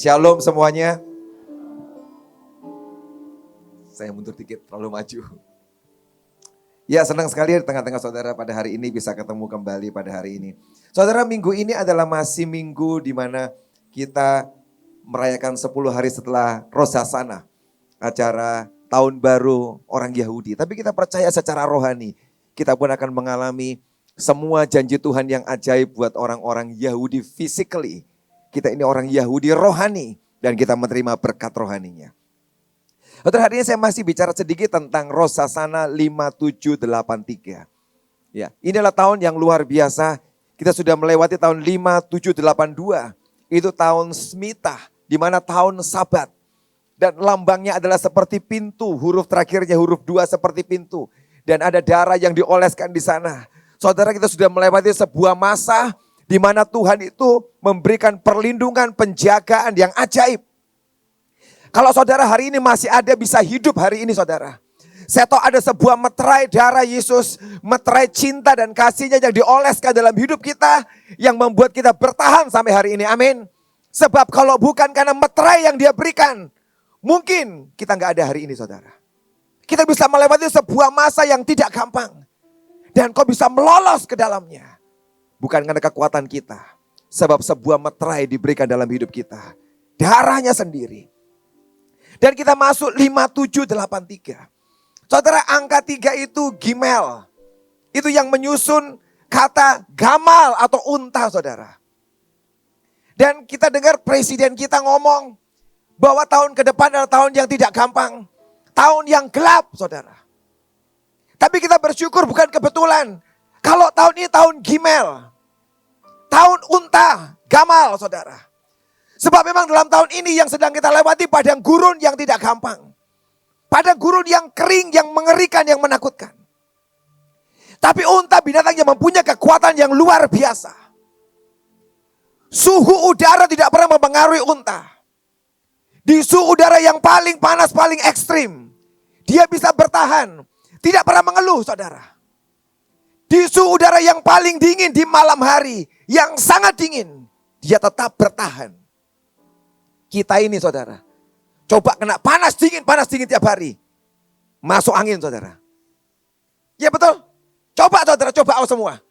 Shalom semuanya. Saya mundur dikit, terlalu maju. Ya, senang sekali di tengah-tengah saudara pada hari ini bisa ketemu kembali pada hari ini. Saudara, minggu ini adalah masih minggu di mana kita merayakan 10 hari setelah Rosh Hashanah, acara tahun baru orang Yahudi. Tapi kita percaya secara rohani, kita pun akan mengalami semua janji Tuhan yang ajaib buat orang-orang Yahudi physically. Kita ini orang Yahudi rohani dan kita menerima berkat rohaninya. Untuk hari ini saya masih bicara sedikit tentang Rosh Hashanah 5783. Ya, inilah tahun yang luar biasa. Kita sudah melewati tahun 5782. Itu tahun Shemitah, di mana tahun Sabat. Dan lambangnya adalah seperti pintu, huruf terakhirnya huruf 2 seperti pintu. Dan ada darah yang dioleskan di sana. Saudara, kita sudah melewati sebuah masa di mana Tuhan itu memberikan perlindungan, penjagaan yang ajaib. Kalau saudara hari ini masih ada bisa hidup hari ini saudara. Saya tahu ada sebuah meterai darah Yesus, meterai cinta dan kasihnya yang dioleskan dalam hidup kita. Yang membuat kita bertahan sampai hari ini, amin. Sebab kalau bukan karena meterai yang dia berikan, mungkin kita gak ada hari ini saudara. Kita bisa melewati sebuah masa yang tidak gampang. Dan kau bisa melolos ke dalamnya. Bukan karena kekuatan kita. Sebab sebuah meterai diberikan dalam hidup kita. Darahnya sendiri. Dan kita masuk 5783. Saudara, angka 3 itu Gimel. Itu yang menyusun kata gamal atau unta saudara. Dan kita dengar presiden kita ngomong bahwa tahun ke depan adalah tahun yang tidak gampang. Tahun yang gelap saudara. Tapi kita bersyukur bukan kebetulan. Kalau tahun ini tahun Gimel. Tahun unta, gamal saudara. Sebab memang dalam tahun ini yang sedang kita lewati padang gurun yang tidak gampang. Padang gurun yang kering, yang mengerikan, yang menakutkan. Tapi unta binatang yang mempunyai kekuatan yang luar biasa. Suhu udara tidak pernah mempengaruhi unta. Di suhu udara yang paling panas, paling ekstrim. Dia bisa bertahan. Tidak pernah mengeluh saudara. Di suhu udara yang paling dingin di malam hari. Yang sangat dingin. Dia tetap bertahan. Kita ini saudara, coba kena panas dingin tiap hari. Masuk angin saudara. Ya betul. Coba saudara, coba semua.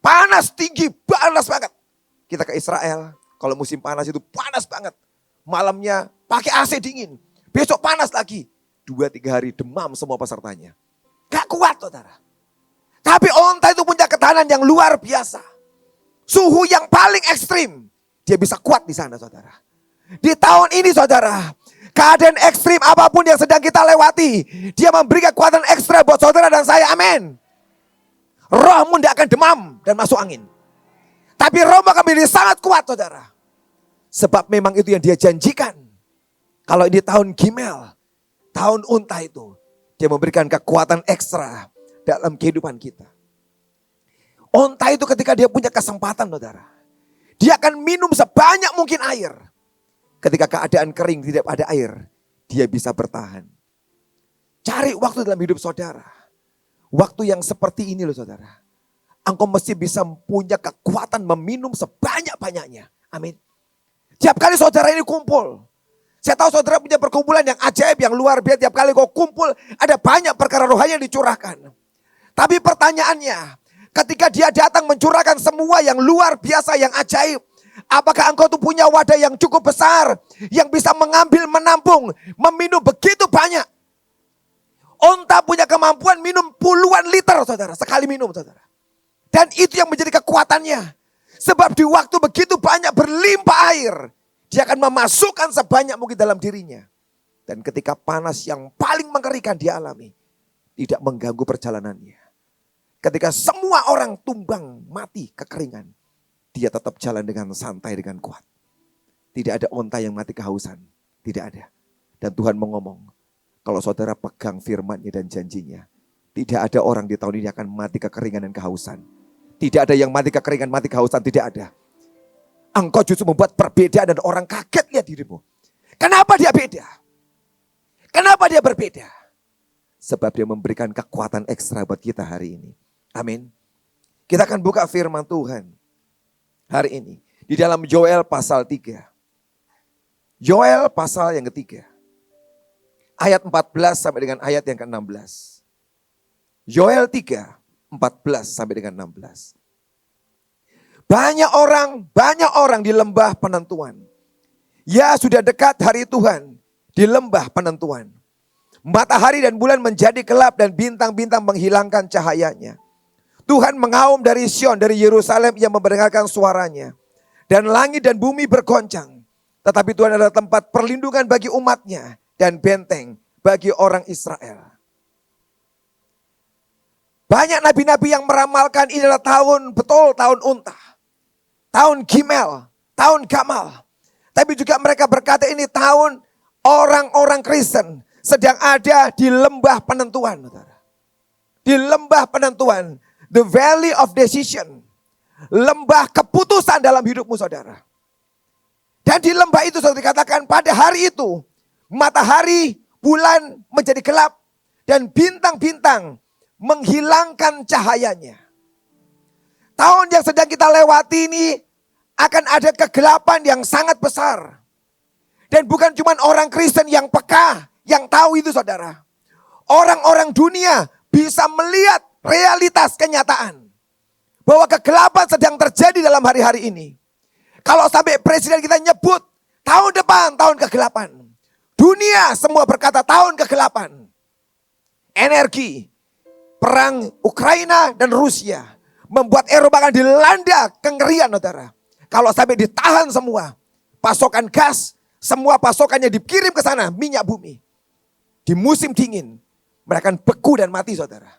Panas tinggi, panas banget. Kita ke Israel, kalau musim panas itu panas banget. Malamnya pakai AC dingin. Besok panas lagi. 2-3 hari demam semua pesertanya. Gak kuat saudara. Tapi onta itu punya ketahanan yang luar biasa. Suhu yang paling ekstrim. Dia bisa kuat di sana saudara. Di tahun ini saudara, keadaan ekstrim apapun yang sedang kita lewati, dia memberi kekuatan ekstra buat saudara dan saya, amin. Rohmu tidak akan demam dan masuk angin. Tapi rohmu akan menjadi sangat kuat saudara. Sebab memang itu yang dia janjikan. Kalau ini tahun Gimel, tahun unta itu, dia memberikan kekuatan ekstra dalam kehidupan kita. Unta itu ketika dia punya kesempatan saudara, dia akan minum sebanyak mungkin air. Ketika keadaan kering tidak ada air, dia bisa bertahan. Cari waktu dalam hidup saudara. Waktu yang seperti ini loh saudara. Engkau mesti bisa punya kekuatan meminum sebanyak-banyaknya. Amin. Tiap kali saudara ini kumpul. Saya tahu saudara punya perkumpulan yang ajaib, yang luar biasa. Tiap kali kau kumpul ada banyak perkara rohani yang dicurahkan. Tapi pertanyaannya, ketika dia datang mencurahkan semua yang luar biasa, yang ajaib. Apakah engkau tuh punya wadah yang cukup besar, yang bisa mengambil, menampung, meminum begitu banyak? Onta punya kemampuan minum puluhan liter saudara, sekali minum saudara. Dan itu yang menjadi kekuatannya. Sebab di waktu begitu banyak berlimpah air, dia akan memasukkan sebanyak mungkin dalam dirinya. Dan ketika panas yang paling mengerikan dia alami, tidak mengganggu perjalanannya. Ketika semua orang tumbang, mati, kekeringan, dia tetap jalan dengan santai, dengan kuat. Tidak ada onta yang mati kehausan. Tidak ada. Dan Tuhan mengomong, kalau saudara pegang firman-Nya dan janjinya, tidak ada orang di tahun ini akan mati kekeringan dan kehausan. Tidak ada yang mati kekeringan, mati kehausan, tidak ada. Engkau justru membuat perbedaan dan orang kaget lihat dirimu. Kenapa dia beda? Kenapa dia berbeda? Sebab dia memberikan kekuatan ekstra buat kita hari ini. Amin. Kita akan buka firman Tuhan hari ini di dalam Yoel pasal 3. Yoel pasal yang ketiga. Ayat 14 sampai dengan ayat yang ke-16. Yoel 3, 14 sampai dengan 16. Banyak orang di lembah penentuan. Ya, sudah dekat hari Tuhan di lembah penentuan. Matahari dan bulan menjadi gelap dan bintang-bintang menghilangkan cahayanya. Tuhan mengaum dari Sion, dari Yerusalem yang mendengarkan suaranya. Dan langit dan bumi bergoncang. Tetapi Tuhan adalah tempat perlindungan bagi umatnya dan benteng bagi orang Israel. Banyak nabi-nabi yang meramalkan ini adalah tahun unta. Tahun Gimel, tahun Gamal. Tapi juga mereka berkata ini tahun orang-orang Kristen sedang ada di lembah penentuan. Di lembah penentuan. The valley of decision. Lembah keputusan dalam hidupmu saudara. Dan di lembah itu saudara dikatakan pada hari itu. Matahari, bulan menjadi gelap. Dan bintang-bintang menghilangkan cahayanya. Tahun yang sedang kita lewati ini akan ada kegelapan yang sangat besar. Dan bukan cuma orang Kristen yang peka, yang tahu itu saudara. Orang-orang dunia bisa melihat realitas kenyataan. Bahwa kegelapan sedang terjadi dalam hari-hari ini. Kalau sampai presiden kita nyebut tahun depan tahun kegelapan. Dunia semua berkata tahun kegelapan. Energi, perang Ukraina dan Rusia membuat Eropa akan dilanda kengerian saudara. Kalau sampai ditahan semua, pasokan gas, semua pasokannya dikirim ke sana, minyak bumi. Di musim dingin, mereka akan beku dan mati saudara.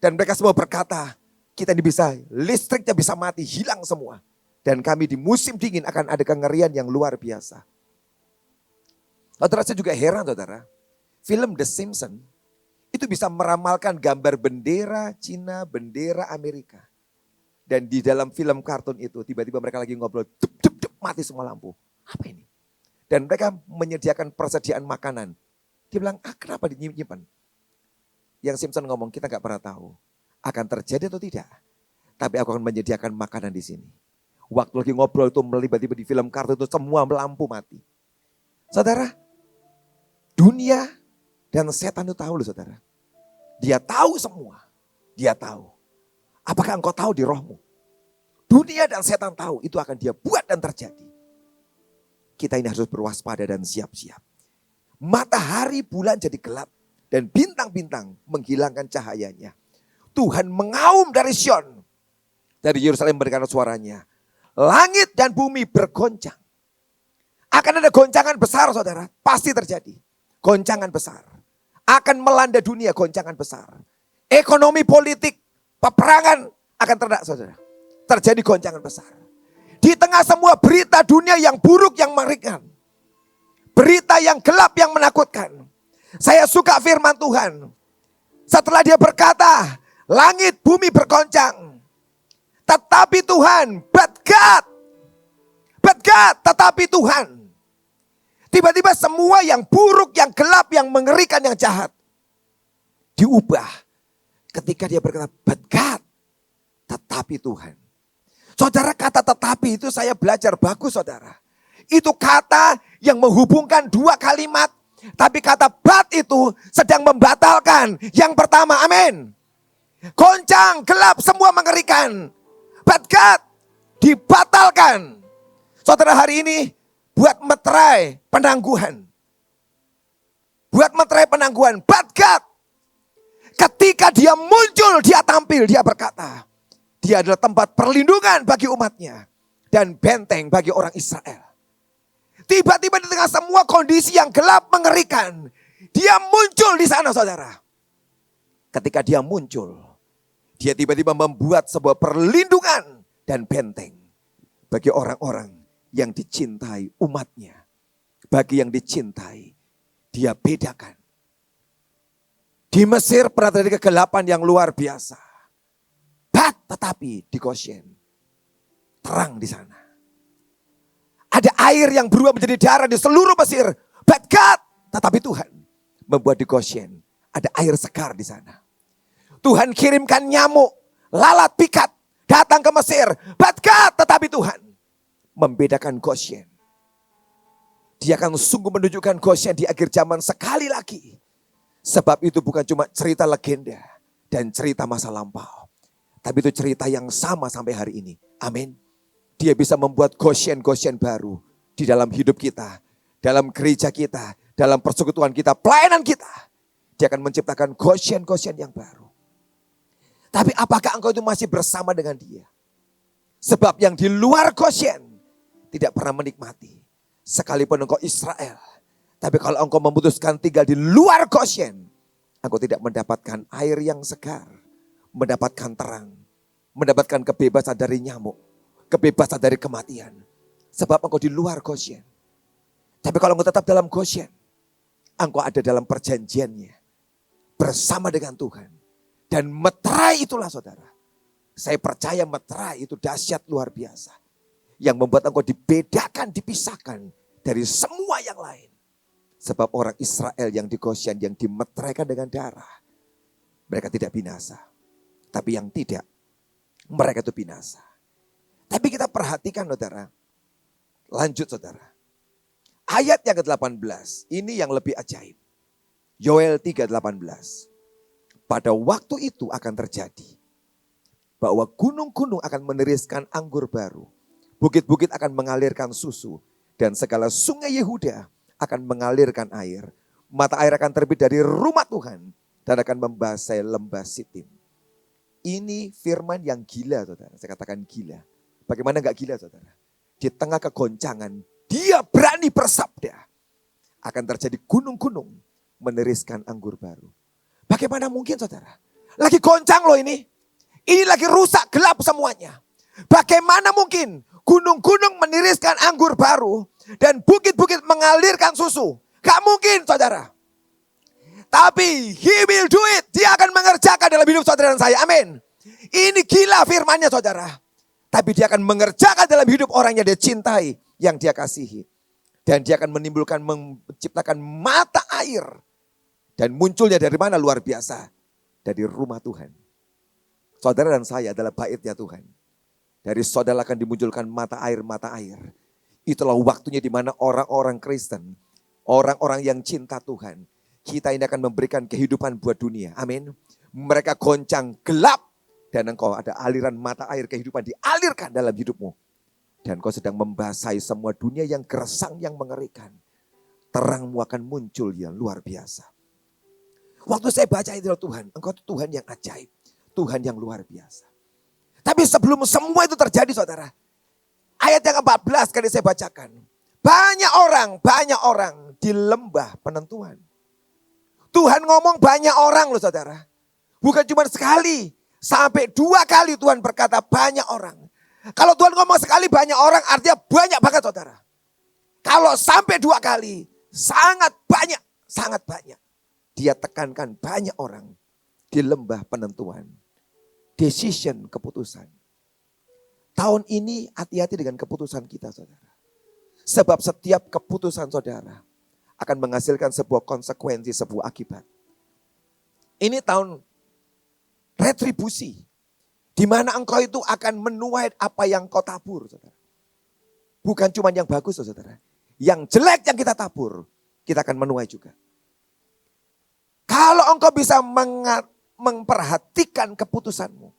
Dan mereka semua berkata, kita ini bisa, listriknya bisa mati, hilang semua. Dan kami di musim dingin akan ada kengerian yang luar biasa. Saudara, saya juga heran saudara, film The Simpsons itu bisa meramalkan gambar bendera Cina, bendera Amerika. Dan di dalam film kartun itu tiba-tiba mereka lagi ngobrol, mati semua lampu. Apa ini? Dan mereka menyediakan persediaan makanan. Dia bilang, kenapa dinyimpan? Yang Simpson ngomong, kita gak pernah tahu. Akan terjadi atau tidak. Tapi aku akan menyediakan makanan di sini. Waktu lagi ngobrol itu tiba-tiba di film kartun itu semua lampu mati. Saudara, dunia dan setan itu tahu loh saudara. Dia tahu semua. Dia tahu. Apakah engkau tahu di rohmu? Dunia dan setan tahu itu akan dia buat dan terjadi. Kita ini harus berwaspada dan siap-siap. Matahari bulan jadi gelap. Dan bintang-bintang menghilangkan cahayanya. Tuhan mengaum dari Sion. Dari Yerusalem mendengar suaranya. Langit dan bumi bergoncang. Akan ada goncangan besar saudara. Pasti terjadi. Goncangan besar. Akan melanda dunia goncangan besar. Ekonomi politik. Peperangan akan terjadi saudara. Terjadi goncangan besar. Di tengah semua berita dunia yang buruk yang mengerikan. Berita yang gelap yang menakutkan. Saya suka firman Tuhan. Setelah dia berkata, langit bumi bergoncang. Tetapi Tuhan, but God, tetapi Tuhan. Tiba-tiba semua yang buruk, yang gelap, yang mengerikan, yang jahat. Diubah. Ketika dia berkata, but God, tetapi Tuhan. Saudara, kata tetapi itu saya belajar bagus saudara. Itu kata yang menghubungkan dua kalimat. Tapi kata but itu sedang membatalkan. Yang pertama, amin. Goncang, gelap, semua mengerikan. But God, dibatalkan. Saudara, hari ini buat meterai penangguhan. Buat meterai penangguhan. But God, ketika dia muncul, dia tampil, dia berkata, dia adalah tempat perlindungan bagi umatnya. Dan benteng bagi orang Israel. Tiba-tiba di tengah semua kondisi yang gelap mengerikan. Dia muncul di sana saudara. Ketika dia muncul. Dia tiba-tiba membuat sebuah perlindungan dan benteng. Bagi orang-orang yang dicintai umatnya. Bagi yang dicintai. Dia bedakan. Di Mesir pernah terjadi kegelapan yang luar biasa. Tetapi di Goshen. Terang di sana. Ada air yang berubah menjadi darah di seluruh Mesir. But God, tetapi Tuhan membuat di Goshen ada air segar di sana. Tuhan kirimkan nyamuk, lalat pikat datang ke Mesir. But God, tetapi Tuhan membedakan Goshen. Dia akan sungguh menunjukkan Goshen di akhir zaman sekali lagi. Sebab itu bukan cuma cerita legenda dan cerita masa lampau. Tapi itu cerita yang sama sampai hari ini. Amin. Dia bisa membuat Goshen-Goshen baru di dalam hidup kita, dalam gereja kita, dalam persekutuan kita, pelayanan kita. Dia akan menciptakan Goshen-Goshen yang baru. Tapi apakah engkau itu masih bersama dengan dia? Sebab yang di luar Goshen tidak pernah menikmati. Sekalipun engkau Israel. Tapi kalau engkau memutuskan tinggal di luar Goshen, engkau tidak mendapatkan air yang segar, mendapatkan terang, mendapatkan kebebasan dari nyamuk, kebebasan dari kematian. Sebab engkau di luar Goshen. Tapi kalau engkau tetap dalam Goshen, engkau ada dalam perjanjiannya bersama dengan Tuhan. Dan meterai itulah saudara. Saya percaya meterai itu dahsyat luar biasa. Yang membuat engkau dibedakan, dipisahkan dari semua yang lain. Sebab orang Israel yang di Goshen yang dimeteraikan dengan darah. Mereka tidak binasa. Tapi yang tidak, mereka itu binasa. Tapi kita perhatikan saudara. Lanjut saudara. Ayat yang ke-18. Ini yang lebih ajaib. Yoel 3:18. Pada waktu itu akan terjadi. Bahwa gunung-gunung akan meneriskan anggur baru. Bukit-bukit akan mengalirkan susu. Dan segala sungai Yehuda akan mengalirkan air. Mata air akan terbit dari rumah Tuhan. Dan akan membasahi lembah Sitim. Ini firman yang gila saudara. Saya katakan gila. Bagaimana enggak gila saudara? Di tengah kegoncangan. Dia berani bersabda. Akan terjadi gunung-gunung meneriskan anggur baru. Bagaimana mungkin saudara? Lagi goncang loh ini. Ini lagi rusak gelap semuanya. Bagaimana mungkin gunung-gunung meniriskan anggur baru. Dan bukit-bukit mengalirkan susu. Gak mungkin saudara. Tapi he will do it. Dia akan mengerjakan dalam hidup saudara dan saya. Amin. Ini gila firmannya saudara. Tapi dia akan mengerjakan dalam hidup orang yang dia cintai. Yang dia kasihi. Dan dia akan menimbulkan, menciptakan mata air. Dan munculnya dari mana luar biasa. Dari rumah Tuhan. Saudara dan saya adalah baitnya Tuhan. Dari saudara akan dimunculkan mata air. Itulah waktunya di mana orang-orang Kristen, orang-orang yang cinta Tuhan, kita ini akan memberikan kehidupan buat dunia. Amin. Mereka goncang gelap dan engkau ada aliran mata air kehidupan dialirkan dalam hidupmu. Dan kau sedang membasahi semua dunia yang gersang, yang mengerikan. Terangmu akan muncul yang luar biasa. Waktu saya baca itu Tuhan, engkau itu Tuhan yang ajaib. Tuhan yang luar biasa. Tapi sebelum semua itu terjadi saudara. Ayat yang ke-14 kali saya bacakan. Banyak orang di lembah penentuan. Tuhan ngomong banyak orang loh saudara. Bukan cuma sekali. Sampai 2 kali Tuhan berkata banyak orang. Kalau Tuhan ngomong sekali banyak orang artinya banyak banget saudara. Kalau sampai 2 kali sangat banyak. Dia tekankan banyak orang di lembah penentuan. Decision, keputusan. Tahun ini hati-hati dengan keputusan kita saudara. Sebab setiap keputusan saudara akan menghasilkan sebuah konsekuensi, sebuah akibat. Ini tahun retribusi. Di mana engkau itu akan menuai apa yang kau tabur saudara. Bukan cuma yang bagus saudara. Yang jelek yang kita tabur, kita akan menuai juga. Kalau engkau bisa memperhatikan keputusanmu.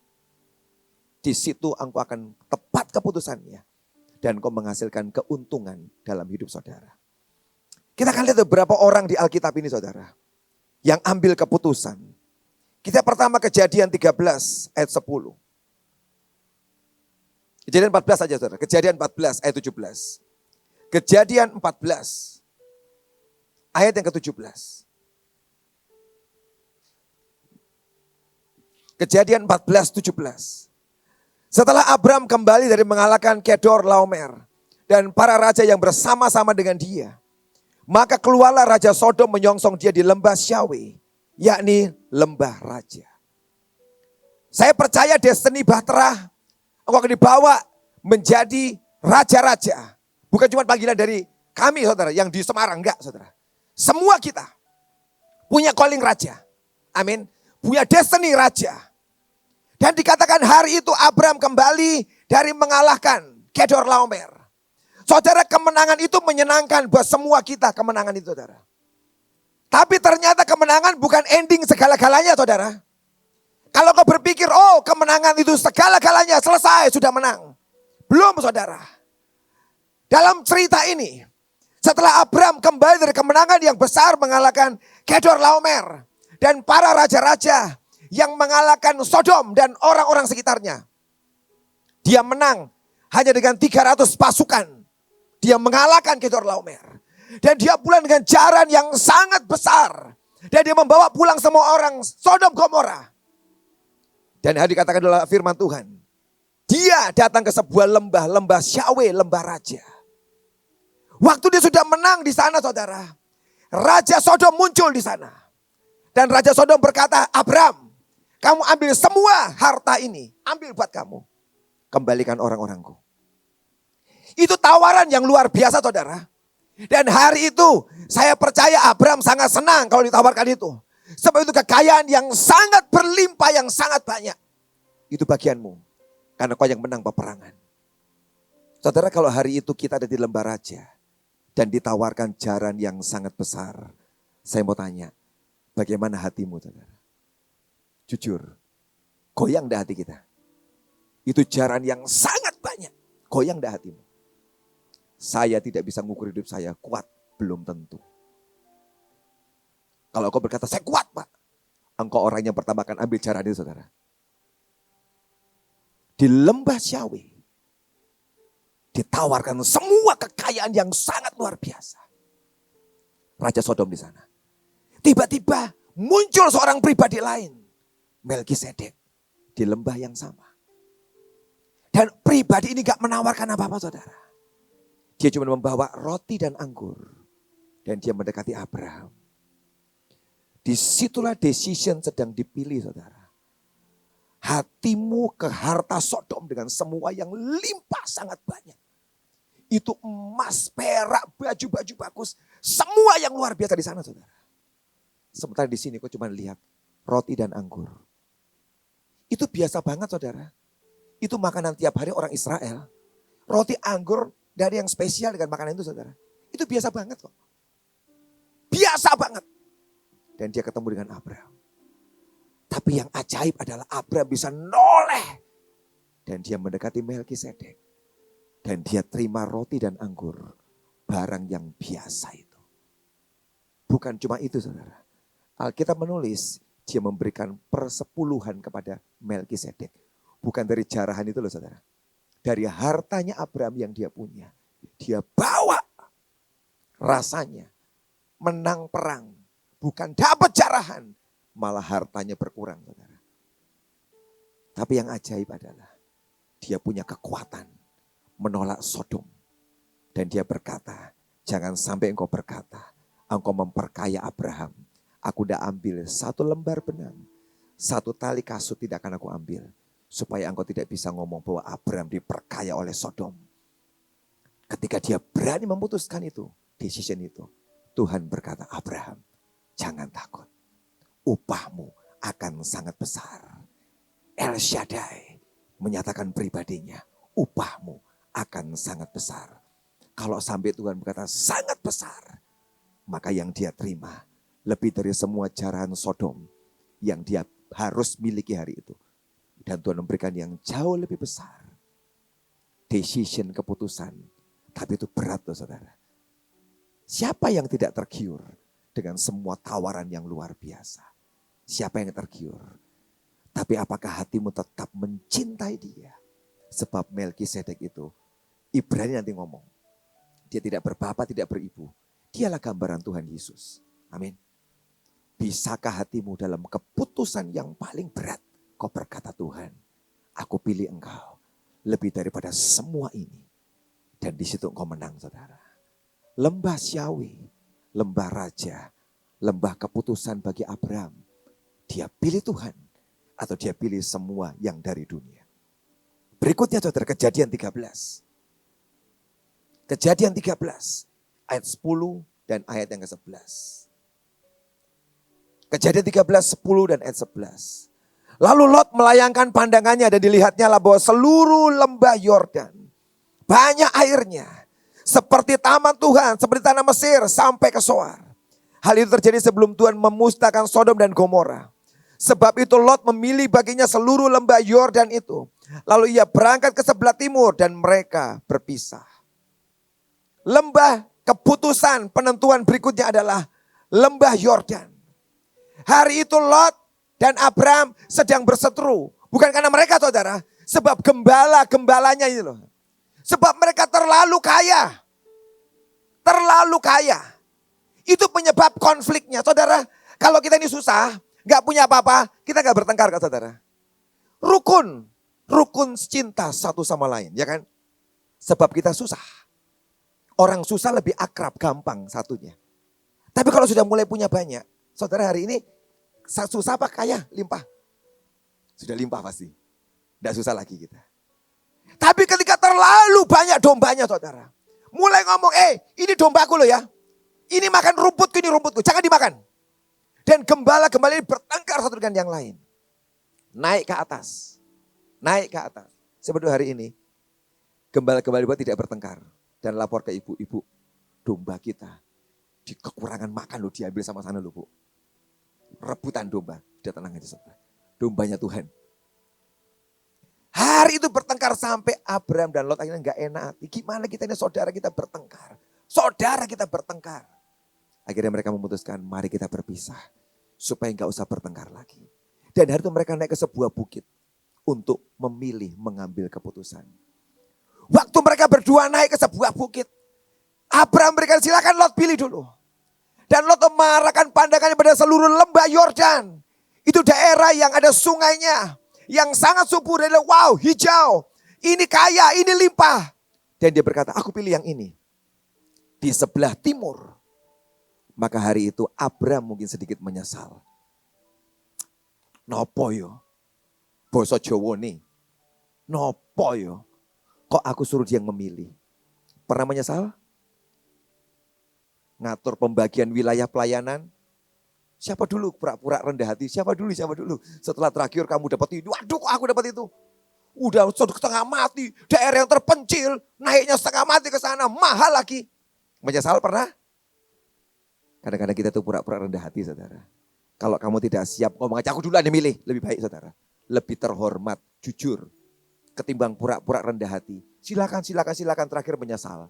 Di situ engkau akan tepat keputusannya. Dan engkau menghasilkan keuntungan dalam hidup saudara. Kita akan lihat beberapa orang di Alkitab ini saudara. Yang ambil keputusan. Kita pertama Kejadian 13 ayat 10. Kejadian 14 saja saudara. Kejadian 14 ayat 17. Kejadian 14 ayat yang ke-17. Kejadian 14:17. Setelah Abram kembali dari mengalahkan Kedor Laomer dan para raja yang bersama-sama dengan dia, maka keluarlah Raja Sodom menyongsong dia di lembah Syawe, yakni lembah raja. Saya percaya destiny Bahtera engkau akan dibawa menjadi raja-raja. Bukan cuma panggilan dari kami saudara yang di Semarang, enggak saudara. Semua kita punya calling raja. Amin. Punya destiny raja. Dan dikatakan hari itu Abram kembali dari mengalahkan Kedor Laomer. Saudara, kemenangan itu menyenangkan buat semua kita, kemenangan itu saudara. Tapi ternyata kemenangan bukan ending segala-galanya saudara. Kalau kau berpikir, oh kemenangan itu segala-galanya selesai, sudah menang. Belum saudara. Dalam cerita ini, setelah Abram kembali dari kemenangan yang besar mengalahkan Kedorlaomer dan para raja-raja yang mengalahkan Sodom dan orang-orang sekitarnya. Dia menang hanya dengan 300 pasukan. Dia mengalahkan Kedorlaomer. Dan dia pulang dengan jaran yang sangat besar. Dan dia membawa pulang semua orang Sodom Gomora. Dan hari dikatakan adalah firman Tuhan. Dia datang ke sebuah lembah, lembah Syawe, lembah raja. Waktu dia sudah menang di sana saudara. Raja Sodom muncul di sana. Dan Raja Sodom berkata, Abram, kamu ambil semua harta ini. Ambil buat kamu. Kembalikan orang-orangku. Itu tawaran yang luar biasa saudara. Dan hari itu saya percaya Abram sangat senang kalau ditawarkan itu. Sebab itu kekayaan yang sangat berlimpah, yang sangat banyak. Itu bagianmu. Karena kau yang menang peperangan. Saudara, kalau hari itu kita ada di lembah raja. Dan ditawarkan jaran yang sangat besar. Saya mau tanya, bagaimana hatimu saudara? Jujur, goyang dah hati kita? Itu jaran yang sangat banyak. Goyang dah hatimu? Saya tidak bisa mengukur hidup saya kuat, belum tentu. Kalau kau berkata, saya kuat Pak. Engkau orang yang pertama akan ambil jaran itu saudara. Di lembah Syawe. Ditawarkan semua kekayaan yang sangat luar biasa. Raja Sodom di sana. Tiba-tiba muncul seorang pribadi lain. Melkisedek. Di lembah yang sama. Dan pribadi ini gak menawarkan apa-apa saudara. Dia cuma membawa roti dan anggur. Dan dia mendekati Abraham. Disitulah decision sedang dipilih saudara. Hatimu ke harta Sodom dengan semua yang limpah sangat banyak. Itu emas, perak, baju-baju bagus. Semua yang luar biasa di sana saudara. Sementara di sini kau cuma lihat roti dan anggur. Itu biasa banget saudara. Itu makanan tiap hari orang Israel. Roti anggur dari yang spesial dengan makanan itu saudara. Itu biasa banget kok. Biasa banget. Dan dia ketemu dengan Abraham. Tapi yang ajaib adalah Abraham bisa noleh. Dan dia mendekati Melkisedek. Dan dia terima roti dan anggur. Barang yang biasa itu. Bukan cuma itu saudara. Alkitab menulis dia memberikan persepuluhan kepada Melkisedek. Bukan dari jarahan itu loh saudara. Dari hartanya Abraham yang dia punya. Dia bawa rasanya menang perang. Bukan dapat jarahan. Malah hartanya berkurang saudara. Tapi yang ajaib adalah dia punya kekuatan menolak Sodom. Dan dia berkata, jangan sampai engkau berkata, engkau memperkaya Abraham. Aku udah ambil 1 lembar benang. 1 tali kasut tidak akan aku ambil. Supaya engkau tidak bisa ngomong bahwa Abraham diperkaya oleh Sodom. Ketika dia berani memutuskan itu, decision itu. Tuhan berkata, Abraham jangan takut. Upahmu akan sangat besar. El Shaddai menyatakan pribadinya, upahmu akan sangat besar. Kalau sampai Tuhan berkata sangat besar, maka yang dia terima lebih dari semua jarahan Sodom yang dia harus miliki hari itu. Dan Tuhan memberikan yang jauh lebih besar. Decision, keputusan. Tapi itu berat loh saudara. Siapa yang tidak tergiur dengan semua tawaran yang luar biasa? Siapa yang tergiur? Tapi apakah hatimu tetap mencintai dia? Sebab Melkisedek itu, Ibrani nanti ngomong. Dia tidak berbapak, tidak beribu. Dialah gambaran Tuhan Yesus. Amin. Bisakah hatimu dalam keputusan yang paling berat? Kau berkata, Tuhan, aku pilih engkau lebih daripada semua ini. Dan di situ engkau menang saudara. Lembah Syawe, lembah raja, lembah keputusan bagi Abraham. Dia pilih Tuhan atau dia pilih semua yang dari dunia. Berikutnya saudara, Kejadian 13. Kejadian 13 ayat 10 dan ayat yang ke-11. Kejadian 13, 10 dan ayat 11. Lalu Lot melayangkan pandangannya dan dilihatnya lah bahwa seluruh lembah Yordan banyak airnya. Seperti taman Tuhan, seperti tanah Mesir sampai ke Soar. Hal itu terjadi sebelum Tuhan memusnahkan Sodom dan Gomora. Sebab itu Lot memilih baginya seluruh lembah Yordan itu. Lalu ia berangkat ke sebelah timur dan mereka berpisah. Lembah keputusan penentuan berikutnya adalah lembah Yordan. Hari itu Lot dan Abram sedang berseteru. Bukan karena mereka saudara, sebab gembala-gembalanya ini loh. Sebab mereka terlalu kaya. Terlalu kaya. Itu penyebab konfliknya. Saudara, kalau kita ini susah, gak punya apa-apa, kita gak bertengkar kan saudara. Rukun cinta satu sama lain, ya kan? Sebab kita susah. Orang susah lebih akrab, gampang satunya. Tapi kalau sudah mulai punya banyak, saudara hari ini susah apa kaya? Limpah. Sudah limpah pasti. Tidak susah lagi kita. Tapi ketika terlalu banyak dombanya saudara. Mulai ngomong, ini dombaku loh ya. Ini makan rumputku, ini rumputku. Jangan dimakan. Dan gembala-gembala ini bertengkar satu dengan yang lain. Naik ke atas. Naik ke atas. Seperti hari ini. Gembala-gembala tidak bertengkar. Dan lapor ke ibu-ibu. Domba kita. Di kekurangan makan loh, diambil sama sana loh bu. Rebutan domba. Sudah tenang aja saudara. Dombanya Tuhan. Hari itu bertengkar sampai Abram dan Lot akhirnya gak enak hati. Gimana kita ini saudara kita bertengkar. Saudara kita bertengkar. Akhirnya mereka memutuskan mari kita berpisah. Supaya gak usah bertengkar lagi. Dan hari itu mereka naik ke sebuah bukit. Untuk memilih mengambil keputusan. Waktu mereka berdua naik ke sebuah bukit. Abram berikan silakan Lot pilih dulu. Dan Lot mengarahkan pandangannya pada seluruh lembah Yordan. Itu daerah yang ada sungainya. Yang sangat subur, adalah wow hijau. Ini kaya, ini limpah. Dan dia berkata aku pilih yang ini. Di sebelah timur. Maka hari itu Abram mungkin sedikit menyesal. Nopo yo. Basa Jawa nih. Nopo yo. Kok aku suruh dia yang memilih. Pernah menyesal? Ngatur pembagian wilayah pelayanan. Siapa dulu pura-pura rendah hati? Siapa dulu? Setelah terakhir kamu dapat itu. Waduh kok aku dapat itu. Udah setengah mati. Daerah yang terpencil. Naiknya setengah mati ke sana. Mahal lagi. Menyesal pernah? Kadang-kadang kita tuh pura-pura rendah hati saudara. Kalau kamu tidak siap ngomong aja aku duluan yang milih. Lebih baik saudara. Lebih terhormat, jujur. Ketimbang pura-pura rendah hati. Silakan terakhir menyesal.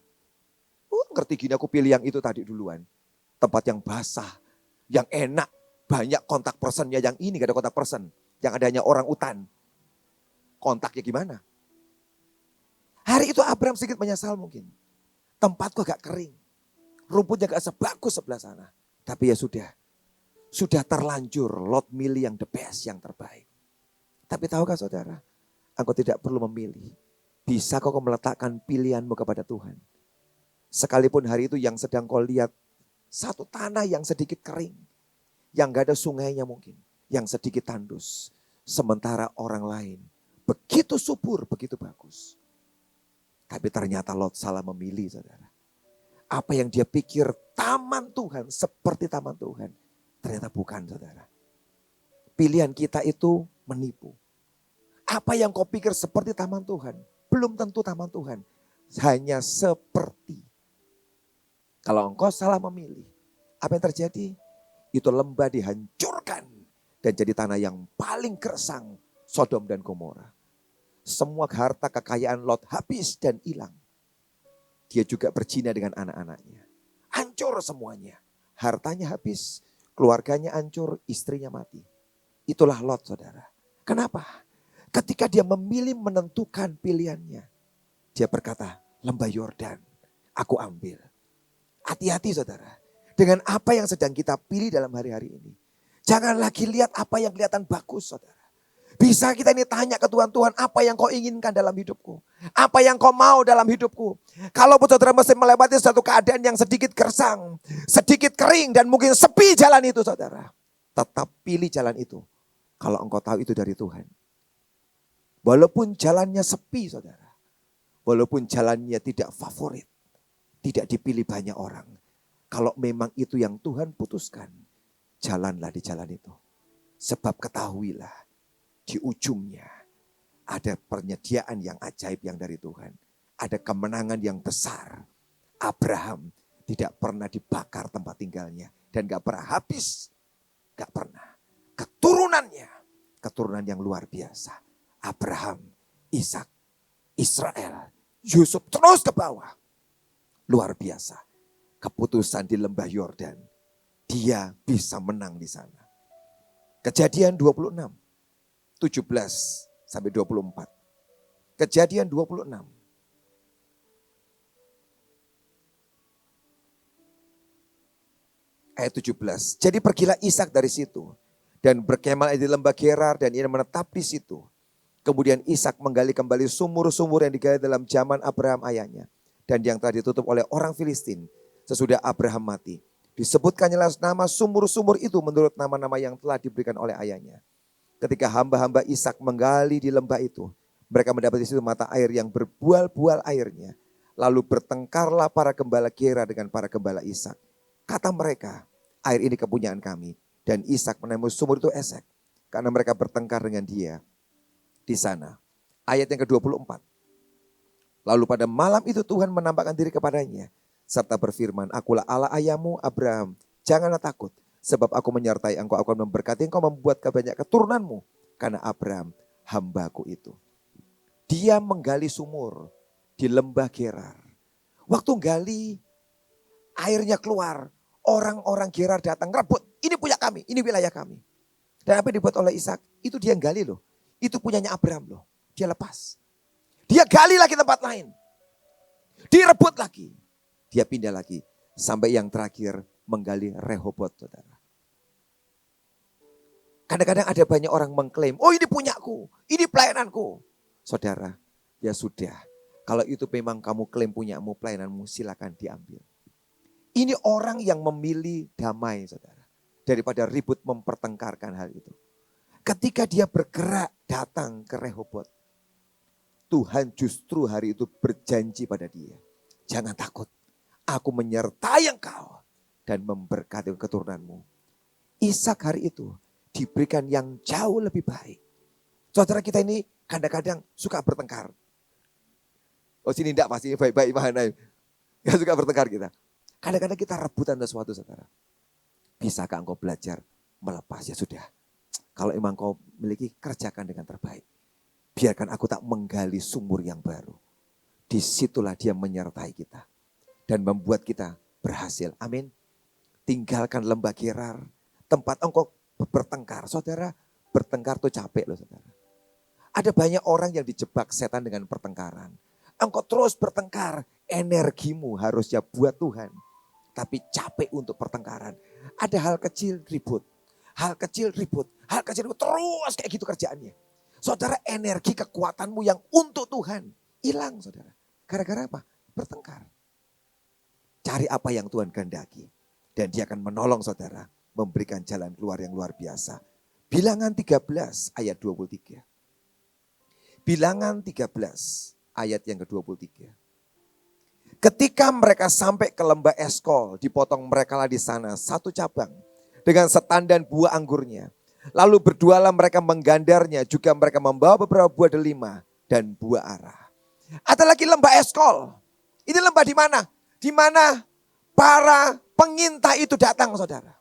Ngerti gini aku pilih yang itu tadi duluan. Tempat yang basah. Yang enak, banyak kontak personnya. Yang ini gak ada kontak person. Yang ada hanya orang utan. Kontaknya gimana? Hari itu Abram sedikit menyesal mungkin. Tempatku agak kering. Rumputnya gak sebagus sebelah sana. Tapi ya sudah. Sudah terlanjur Lot milih yang the best, yang terbaik. Tapi tahukah saudara? Engkau tidak perlu memilih. Bisa kau meletakkan pilihanmu kepada Tuhan. Sekalipun hari itu yang sedang kau lihat. Satu tanah yang sedikit kering. Yang gak ada sungainya mungkin. Yang sedikit tandus. Sementara orang lain begitu subur, begitu bagus. Tapi ternyata Lot salah memilih saudara. Apa yang dia pikir taman Tuhan, seperti taman Tuhan. Ternyata bukan saudara. Pilihan kita itu menipu. Apa yang kau pikir seperti taman Tuhan, belum tentu taman Tuhan. Hanya seperti. Kalau engkau salah memilih, apa yang terjadi? Itu lembah dihancurkan dan jadi tanah yang paling gersang, Sodom dan Gomora. Semua harta kekayaan Lot habis dan hilang. Dia juga berzina dengan anak-anaknya. Hancur semuanya. Hartanya habis, keluarganya hancur, istrinya mati. Itulah Lot saudara. Kenapa? Ketika dia memilih menentukan pilihannya. Dia berkata, lembah Yordan, aku ambil. Hati-hati saudara. Dengan apa yang sedang kita pilih dalam hari-hari ini. Jangan lagi lihat apa yang kelihatan bagus saudara. Bisa kita ini tanya ke Tuhan, Tuhan apa yang kau inginkan dalam hidupku? Apa yang kau mau dalam hidupku? Kalau saudara mesti melewati satu keadaan yang sedikit gersang, sedikit kering dan mungkin sepi jalan itu saudara. Tetap pilih jalan itu. Kalau engkau tahu itu dari Tuhan. Walaupun jalannya sepi saudara. Walaupun jalannya tidak favorit. Tidak dipilih banyak orang. Kalau memang itu yang Tuhan putuskan, jalanlah di jalan itu. Sebab ketahuilah, di ujungnya ada penyediaan yang ajaib yang dari Tuhan. Ada kemenangan yang besar. Abraham tidak pernah dibakar tempat tinggalnya. Dan gak pernah habis. Gak pernah. Keturunan yang luar biasa. Abraham, Ishak, Israel, Yusuf terus ke bawah. Luar biasa. Keputusan di lembah Yordan. Dia bisa menang di sana. Kejadian 26, 17 sampai 24. Kejadian 26. Ayat 17. Jadi pergilah Ishak dari situ dan berkemah di lembah Gerar dan ia menetap di situ. Kemudian Ishak menggali kembali sumur-sumur yang digali dalam zaman Abraham ayahnya dan yang telah ditutup oleh orang Filistin sesudah Abraham mati. Disebutkannya nama sumur-sumur itu menurut nama-nama yang telah diberikan oleh ayahnya. Ketika hamba-hamba Ishak menggali di lembah itu, mereka mendapat di situ mata air yang berbual-bual airnya. Lalu bertengkarlah para gembala Gerar dengan para gembala Ishak. Kata mereka, air ini kepunyaan kami. Dan Ishak menembus sumur itu Esek. Karena mereka bertengkar dengan dia di sana. Ayat yang ke-24. Lalu pada malam itu Tuhan menampakkan diri kepadanya. Serta berfirman, akulah Allah ayahmu Abraham. Janganlah takut. Sebab aku menyertai engkau, aku akan memberkati engkau, membuat banyak keturunanmu. Karena Abraham hambaku itu. Dia menggali sumur di lembah Gerar. Waktu gali airnya keluar. Orang-orang Gerar datang rebut. Ini punya kami, ini wilayah kami. Dan apa yang dibuat oleh Ishak, itu dia yang gali loh. Itu punyanya Abraham loh. Dia lepas. Dia gali lagi tempat lain. Direbut lagi. Dia pindah lagi. Sampai yang terakhir menggali Rehobot, saudara. Kadang-kadang ada banyak orang mengklaim, oh ini punyaku, ini pelayananku. Saudara, ya sudah. Kalau itu memang kamu klaim punyamu, pelayananmu, silakan diambil. Ini orang yang memilih damai, saudara. Daripada ribut mempertengkarkan hal itu. Ketika dia bergerak datang ke Rehobot, Tuhan justru hari itu berjanji pada dia. Jangan takut, aku menyertai engkau dan memberkati keturunanmu. Ishak hari itu diberikan yang jauh lebih baik. Saudara kita ini kadang-kadang suka bertengkar. Oh sini enggak, pasti baik-baik mana. Gak suka bertengkar kita. Kadang-kadang kita rebutan sesuatu, saudara. Bisakah engkau belajar melepas? Ya sudah. Kalau emang kau miliki, kerjakan dengan terbaik. Biarkan aku tak menggali sumur yang baru. Disitulah dia menyertai kita. Dan membuat kita berhasil. Amin. Tinggalkan lembah Gerar. Tempat engkau bertengkar. Saudara, bertengkar tuh capek loh, saudara. Ada banyak orang yang dijebak setan dengan pertengkaran. Engkau terus bertengkar. Energimu harusnya buat Tuhan. Tapi capek untuk pertengkaran. Ada hal kecil ribut. Hal kecil ribut. Hal kecil ribut. Terus kayak gitu kerjaannya. Saudara, energi kekuatanmu yang untuk Tuhan hilang, saudara. Gara-gara apa? Bertengkar. Cari apa yang Tuhan kehendaki. Dan dia akan menolong saudara. Memberikan jalan keluar yang luar biasa. Bilangan 13 ayat 23. Bilangan 13 ayat yang ke-23. Ketika mereka sampai ke lembah Eskol, dipotong mereka lah di sana satu cabang dengan setandan buah anggurnya. Lalu berdualah mereka menggandarnya, juga mereka membawa beberapa buah delima dan buah ara. Ada lagi lembah Eskol. Ini lembah di mana? Di mana para pengintai itu datang, saudara.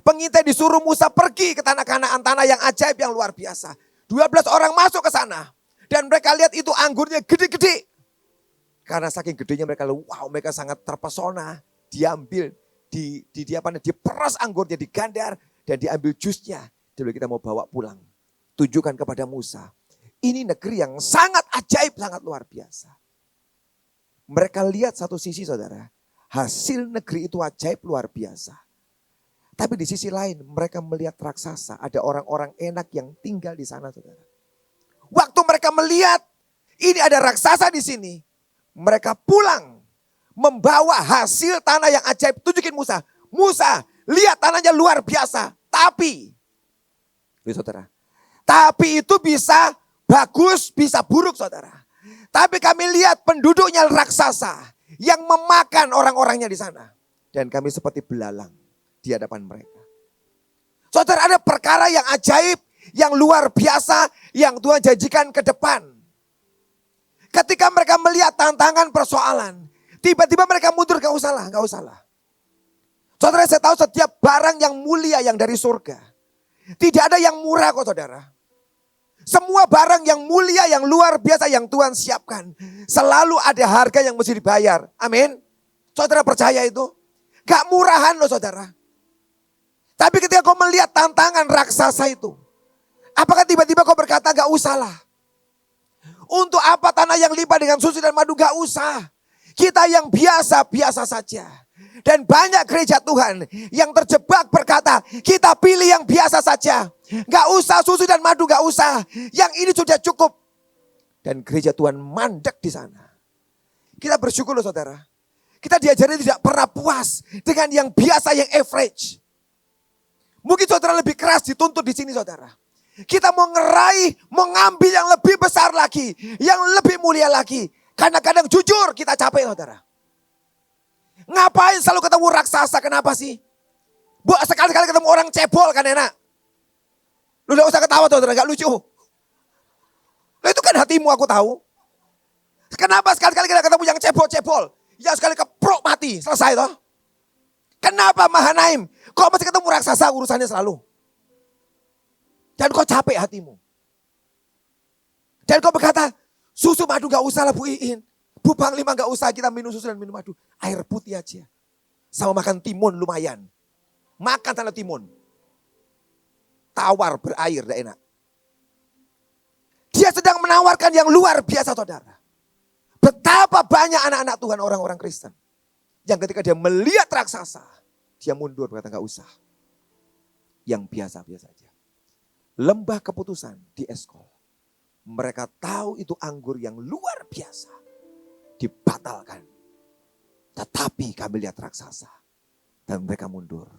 Pengintai disuruh Musa pergi ke tanah Kanaan, tanah yang ajaib, yang luar biasa. 12 orang masuk ke sana. Dan mereka lihat itu anggurnya gede-gede. Karena saking gedenya mereka, wow, mereka sangat terpesona. Diambil, diperas anggurnya, digandar, dan diambil jusnya. Jadi kita mau bawa pulang. Tunjukkan kepada Musa. Ini negeri yang sangat ajaib, sangat luar biasa. Mereka lihat satu sisi, saudara. Hasil negeri itu ajaib luar biasa. Tapi di sisi lain mereka melihat raksasa. Ada orang-orang enak yang tinggal di sana, saudara. Waktu mereka melihat ini ada raksasa di sini. Mereka pulang membawa hasil tanah yang ajaib. Tunjukin Musa. Musa, lihat tanahnya luar biasa. Tapi, saudara. Tapi itu bisa bagus, bisa buruk, saudara. Tapi kami lihat penduduknya raksasa yang memakan orang-orangnya di sana. Dan kami seperti belalang di hadapan mereka. Saudara, ada perkara yang ajaib, yang luar biasa, yang Tuhan janjikan ke depan. Ketika mereka melihat tantangan persoalan, Tiba-tiba mereka mundur, gak usah lah, gak usah lah. Saudara, saya tahu setiap barang yang mulia yang dari surga. Tidak ada yang murah kok saudara. Semua barang yang mulia, yang luar biasa yang Tuhan siapkan. Selalu ada harga yang mesti dibayar. Amin. Saudara percaya itu? Gak murahan loh saudara. Tapi ketika kau melihat tantangan raksasa itu. Apakah tiba-tiba kau berkata gak usah lah. Untuk apa tanah yang limpah dengan susu dan madu, gak usah. Kita yang biasa-biasa saja. Dan banyak gereja Tuhan yang terjebak berkata, kita pilih yang biasa saja. Gak usah susu dan madu, gak usah. Yang ini sudah cukup. Dan gereja Tuhan mandek di sana. Kita bersyukur loh saudara. Kita diajari tidak pernah puas dengan yang biasa, yang average. Mungkin saudara lebih keras dituntut di sini saudara. Kita mau ngeraih, mau ngambil yang lebih besar lagi. Yang lebih mulia lagi. Karena kadang jujur kita capek saudara. Ngapain selalu ketemu raksasa, kenapa sih? Bu, sekali-kali ketemu orang cebol kan enak. Lu gak usah ketawa saudara, gak lucu. Nah, itu kan hatimu aku tahu. Kenapa sekali-kali kita ketemu yang cebol-cebol? Yang sekali keprok mati, selesai toh. Kenapa Mahanaim? Kok masih ketemu raksasa urusannya selalu? Dan kok capek hatimu. Dan kau berkata, susu madu gak usah lah Bu Iin. Bu Panglima gak usah kita minum susu dan minum madu. Air putih aja. Sama makan timun lumayan. Makan tanah timun. Tawar berair dah enak. Dia sedang menawarkan yang luar biasa saudara. Betapa banyak anak-anak Tuhan, orang-orang Kristen. Yang ketika dia melihat raksasa. Dia mundur berkata gak usah. Yang biasa-biasa saja. Lembah keputusan di Eskol. Mereka tahu itu anggur yang luar biasa. Dibatalkan. Tetapi kami lihat raksasa. Dan mereka mundur.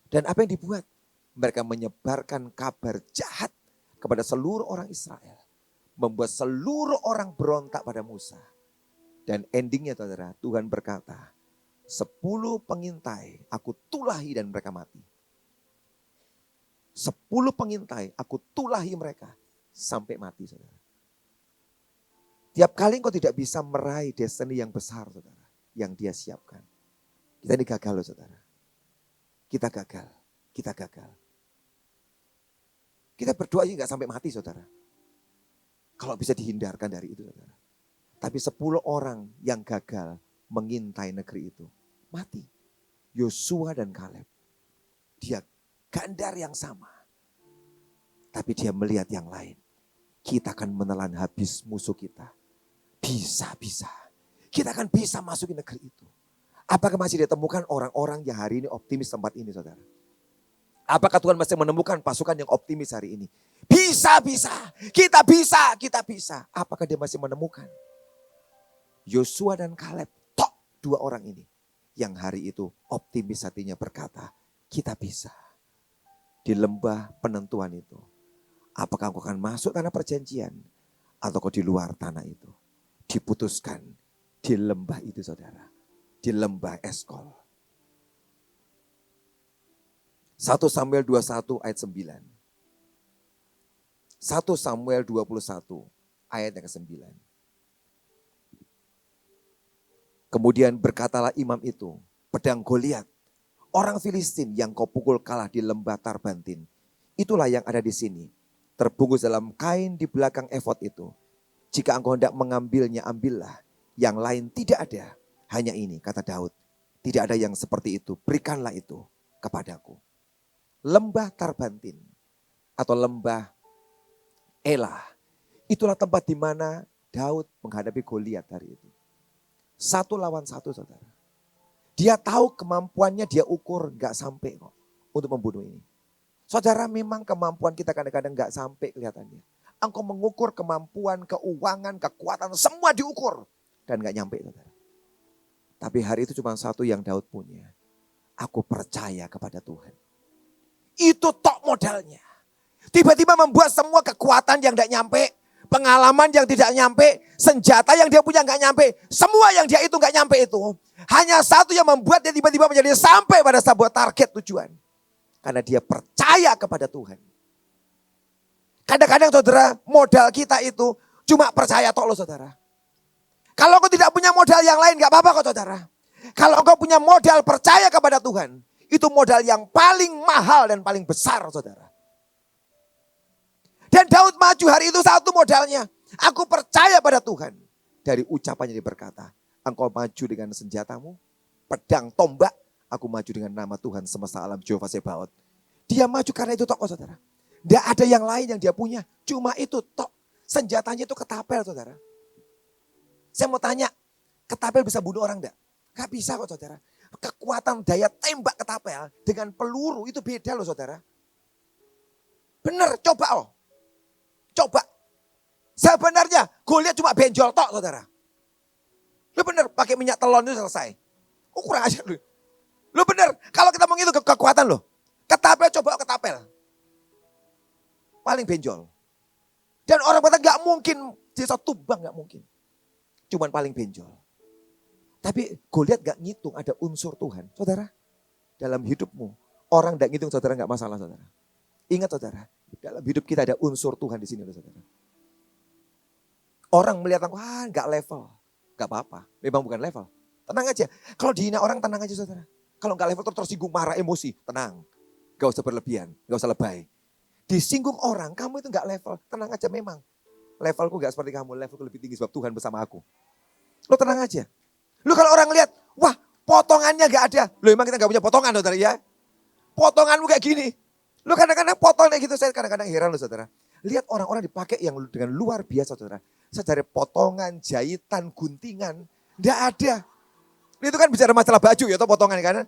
Dan apa yang dibuat? Mereka menyebarkan kabar jahat kepada seluruh orang Israel. Membuat seluruh orang berontak pada Musa. Dan endingnya saudara, Tuhan berkata, 10 pengintai aku tulahi dan mereka mati. 10 pengintai aku tulahi mereka sampai mati saudara. Tiap kali engkau tidak bisa meraih destiny yang besar saudara. Yang dia siapkan. Kita ini gagal loh saudara. Kita gagal. Kita gagal. Kita berdoa aja gak sampai mati saudara. Kalau bisa dihindarkan dari itu saudara. Tapi 10 orang yang gagal mengintai negeri itu. Mati. Yosua dan Kaleb. Dia gandar yang sama. Tapi dia melihat yang lain. Kita akan menelan habis musuh kita. Bisa. Kita akan bisa masukin negeri itu. Apakah masih ditemukan orang-orang yang hari ini optimis tempat ini saudara? Apakah Tuhan masih menemukan pasukan yang optimis hari ini? Bisa. Kita bisa. Apakah dia masih menemukan? Yosua dan Kaleb, tok 2 orang ini. Yang hari itu optimis hatinya berkata, kita bisa. Di lembah penentuan itu. Apakah engkau akan masuk tanah perjanjian? Atau kau di luar tanah itu? Diputuskan di lembah itu saudara. Di lembah Eskol. 1 Samuel 21 ayat 9. 1 Samuel 21 ayat yang ke-9. Kemudian berkatalah imam itu, pedang Goliat, orang Filistin yang kau pukul kalah di lembah Tarbantin. Itulah yang ada di sini, terbungkus dalam kain di belakang efod itu. Jika engkau hendak mengambilnya, ambillah. Yang lain tidak ada. Hanya ini, kata Daud. Tidak ada yang seperti itu. Berikanlah itu kepadaku. Lembah Tarbantin atau lembah Elah. Itulah tempat di mana Daud menghadapi Goliat hari itu. 1 lawan 1 saudara. Dia tahu kemampuannya, dia ukur gak sampai kok untuk membunuh ini. Saudara, memang kemampuan kita kadang-kadang gak sampai kelihatannya. Engkau mengukur kemampuan, keuangan, kekuatan, semua diukur. Dan gak nyampe saudara. Tapi hari itu cuma satu yang Daud punya. Aku percaya kepada Tuhan. Itu tok modalnya. Tiba-tiba membuat semua kekuatan yang gak nyampe. Pengalaman yang tidak nyampe. Senjata yang dia punya gak nyampe. Semua yang dia itu gak nyampe itu. Hanya satu yang membuat dia tiba-tiba menjadi sampai pada sebuah target tujuan. Karena dia percaya kepada Tuhan. Kadang-kadang saudara, modal kita itu cuma percaya tok loh saudara. Kalau engkau tidak punya modal yang lain gak apa-apa kok saudara. Kalau engkau punya modal percaya kepada Tuhan, itu modal yang paling mahal dan paling besar saudara. Dan Daud maju hari itu satu modalnya. Aku percaya pada Tuhan. Dari ucapannya dia berkata, engkau maju dengan senjatamu, pedang, tombak. Aku maju dengan nama Tuhan semesta alam Jehovah Sebaot. Dia maju karena itu tok saudara. Tidak ada yang lain yang dia punya. Cuma itu tok. Senjatanya itu ketapel saudara. Saya mau tanya, ketapel bisa bunuh orang enggak? Gak bisa kok saudara. Kekuatan daya tembak ketapel dengan peluru itu beda loh saudara. Bener, coba loh. Coba. Sebenarnya Goliat cuma benjol tok saudara. Lu bener, pakai minyak telon itu selesai. Oh kurang ajar lu. Lu bener, kalau kita mau ngitung kekuatan loh. Ketapel, coba ketapel. Paling benjol. Dan orang kata gak mungkin bisa tumbang, gak mungkin. Cuman paling benjol. Tapi Goliat gak ngitung ada unsur Tuhan. Saudara, dalam hidupmu, orang gak ngitung saudara gak masalah saudara. Ingat saudara, dalam hidup kita ada unsur Tuhan di sini saudara. Orang melihat aku, gak level. Gak apa-apa, memang bukan level. Tenang aja, kalau dihina orang tenang aja saudara. Kalau gak level tersinggung, marah, emosi, tenang. Gak usah berlebihan, gak usah lebay. Disinggung orang, kamu itu gak level, tenang aja memang. Levelku gak seperti kamu, levelku lebih tinggi sebab Tuhan bersama aku. Lo tenang aja. Lo kalau orang lihat, wah potongannya gak ada. Lo emang kita gak punya potongan saudara ya. Potonganmu kayak gini. Lo kadang-kadang potong kayak gitu, saya kadang-kadang heran lo saudara. Lihat orang-orang dipakai yang dengan luar biasa saudara. Secara potongan, jahitan, guntingan, gak ada. Itu kan bicara masalah baju ya, atau potongan kan.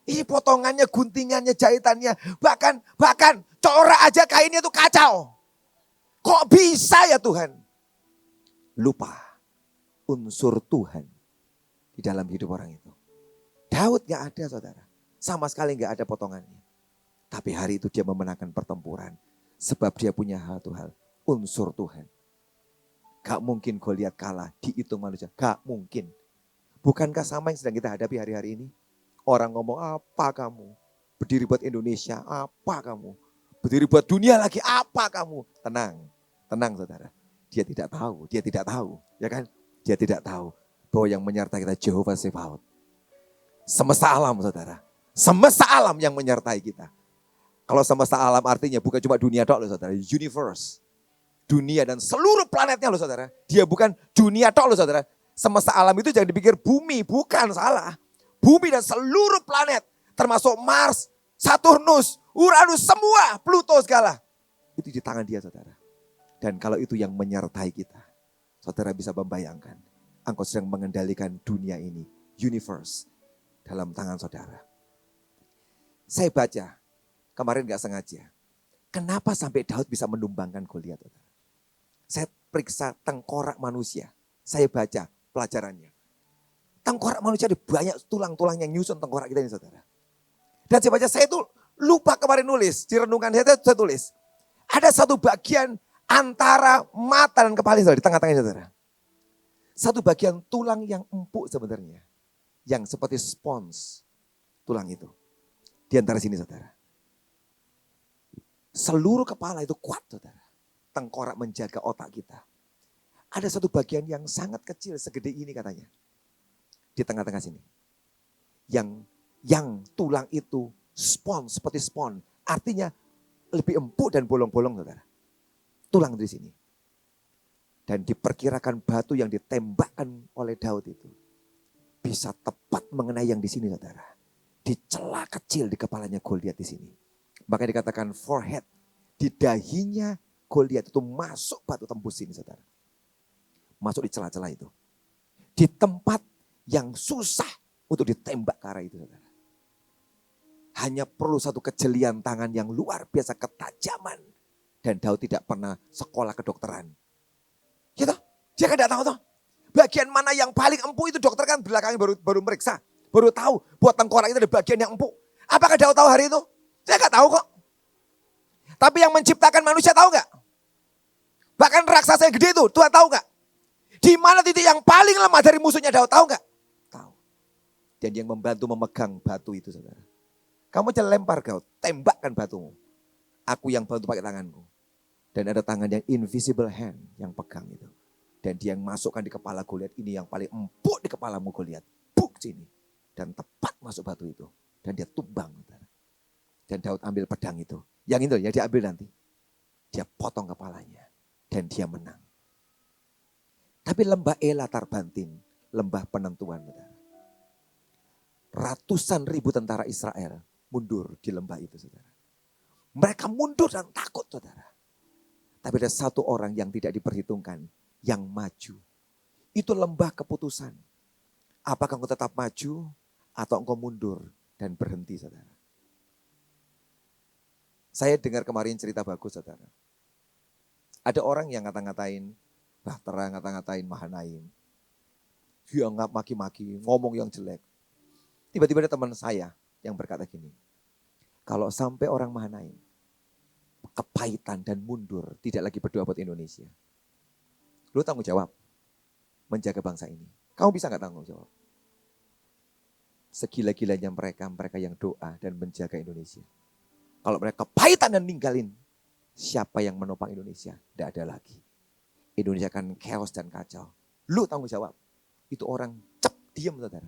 Ini potongannya, guntingannya, jahitannya. Bahkan corak aja kainnya tuh kacau. Kok bisa ya Tuhan? Lupa unsur Tuhan di dalam hidup orang itu. Daud gak ada saudara. Sama sekali gak ada potongannya. Tapi hari itu dia memenangkan pertempuran. Sebab dia punya satu hal. Unsur Tuhan. Gak mungkin Goliat kalah dihitung manusia. Gak mungkin. Bukankah sama yang sedang kita hadapi hari-hari ini? Orang ngomong apa kamu? Berdiri buat Indonesia, apa kamu? Berdiri buat dunia lagi, apa kamu? Tenang, tenang saudara. Dia tidak tahu, ya kan? Dia tidak tahu bahwa yang menyertai kita Jehovah Sebaot. Semesta alam saudara. Semesta alam yang menyertai kita. Kalau semesta alam artinya bukan cuma dunia tok loh saudara, universe. Dunia dan seluruh planetnya loh saudara. Dia bukan dunia tok loh saudara. Semesta alam itu jangan dipikir bumi, bukan salah. Bumi dan seluruh planet, termasuk Mars, Saturnus, Uranus, semua, Pluto segala. Itu di tangan dia saudara. Dan kalau itu yang menyertai kita, saudara bisa membayangkan, engkau sedang mengendalikan dunia ini, universe, dalam tangan saudara. Saya baca, kemarin gak sengaja, kenapa sampai Daud bisa menumbangkan Goliat saudara. Saya periksa tengkorak manusia, saya baca pelajarannya. Tengkorak manusia ada banyak tulang-tulang yang nyusun tengkorak kita ini saudara. Dan saya baca, saya itu lupa kemarin nulis, di renungan saya tulis. Ada satu bagian antara mata dan kepala saudara, di tengah-tengahnya saudara. Satu bagian tulang yang empuk sebenarnya. Yang seperti spons tulang itu. Di antara sini saudara. Seluruh kepala itu kuat saudara. Tengkorak menjaga otak kita. Ada satu bagian yang sangat kecil, segede ini katanya. Di tengah-tengah sini. Yang tulang itu spons, seperti spons. Artinya lebih empuk dan bolong-bolong saudara. Tulang di sini. Dan diperkirakan batu yang ditembakkan oleh Daud itu. Bisa tepat mengenai yang di sini saudara. Di celah kecil di kepalanya Goliat di sini. Maka dikatakan forehead. Di dahinya Goliat itu masuk batu tembus ini saudara. Masuk di celah-celah itu. Di tempat yang susah untuk ditembak ke arah itu saudara. Hanya perlu satu kejelian tangan yang luar biasa ketajaman. Dan Daud tidak pernah sekolah kedokteran. Gitu, dia kan tidak tahu toh. Bagian mana yang paling empuk itu dokter kan belakangnya baru meriksa. Baru tahu buat tengkorak itu ada bagian yang empuk. Apakah Daud tahu hari itu? Saya nggak tahu kok. Tapi yang menciptakan manusia tahu nggak? Bahkan raksasa yang gede itu, Tuhan tahu nggak? Di mana titik yang paling lemah dari musuhnya Daud tahu nggak? Tahu. Dan yang membantu memegang batu itu saudara. Kamu jangan lempar Daud, tembakkan batumu. Aku yang bantu pakai tanganku. Dan ada tangan yang invisible hand yang pegang itu. Dan dia yang masukkan di kepala Goliat, ini yang paling empuk di kepalamu Goliat. Buk sini. Dan tepat masuk batu itu. Dan dia tumbang. Dan Daud ambil pedang itu. Yang itu ya dia ambil nanti. Dia potong kepalanya. Dan dia menang. Tapi lembah Ela Tarbantin, lembah penentuan. Ratusan ribu tentara Israel mundur di lembah itu, saudara. Mereka mundur dan takut, saudara. Tapi ada satu orang yang tidak diperhitungkan, yang maju. Itu lembah keputusan. Apakah engkau tetap maju atau engkau mundur dan berhenti, saudara? Saya dengar kemarin cerita bagus, saudara. Ada orang yang ngata-ngatain Bahtera, ngata-ngatain Mahanaim. Dia maki-maki, ngomong yang jelek. Tiba-tiba ada teman saya yang berkata gini, kalau sampai orang Mahanaim kepahitan dan mundur, tidak lagi berdoa buat Indonesia, lu tanggung jawab menjaga bangsa ini. Kamu bisa gak tanggung jawab? Segila-gilanya mereka yang doa dan menjaga Indonesia. Kalau mereka kepahitan dan ninggalin, siapa yang menopang Indonesia? Tidak ada lagi. Indonesia akan chaos dan kacau. Lu tanggung jawab. Itu orang diam, saudara.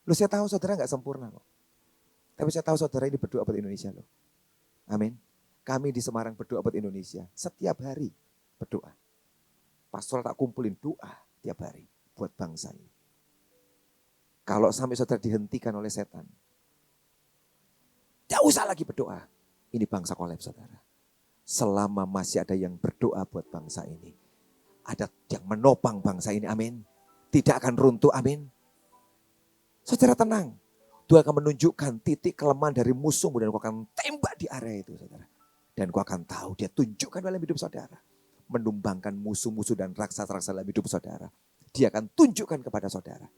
Lu saya tahu saudara gak sempurna kok. Tapi saya tahu saudara ini berdoa buat Indonesia loh. Amin. Kami di Semarang berdoa buat Indonesia. Setiap hari berdoa. Pastor tak kumpulin doa tiap hari buat bangsa ini. Kalau sampai saudara dihentikan oleh setan, tidak usah lagi berdoa. Ini bangsa kolaps, saudara. Selama masih ada yang berdoa buat bangsa ini, ada yang menopang bangsa ini, amin. Tidak akan runtuh, amin. Saudara tenang. Tuhan akan menunjukkan titik kelemahan dari musuhmu dan kau akan tembak di area itu, saudara. Dan kau akan tahu dia tunjukkan dalam hidup saudara. Menumbangkan musuh-musuh dan raksasa-raksasa dalam hidup saudara. Dia akan tunjukkan kepada saudara.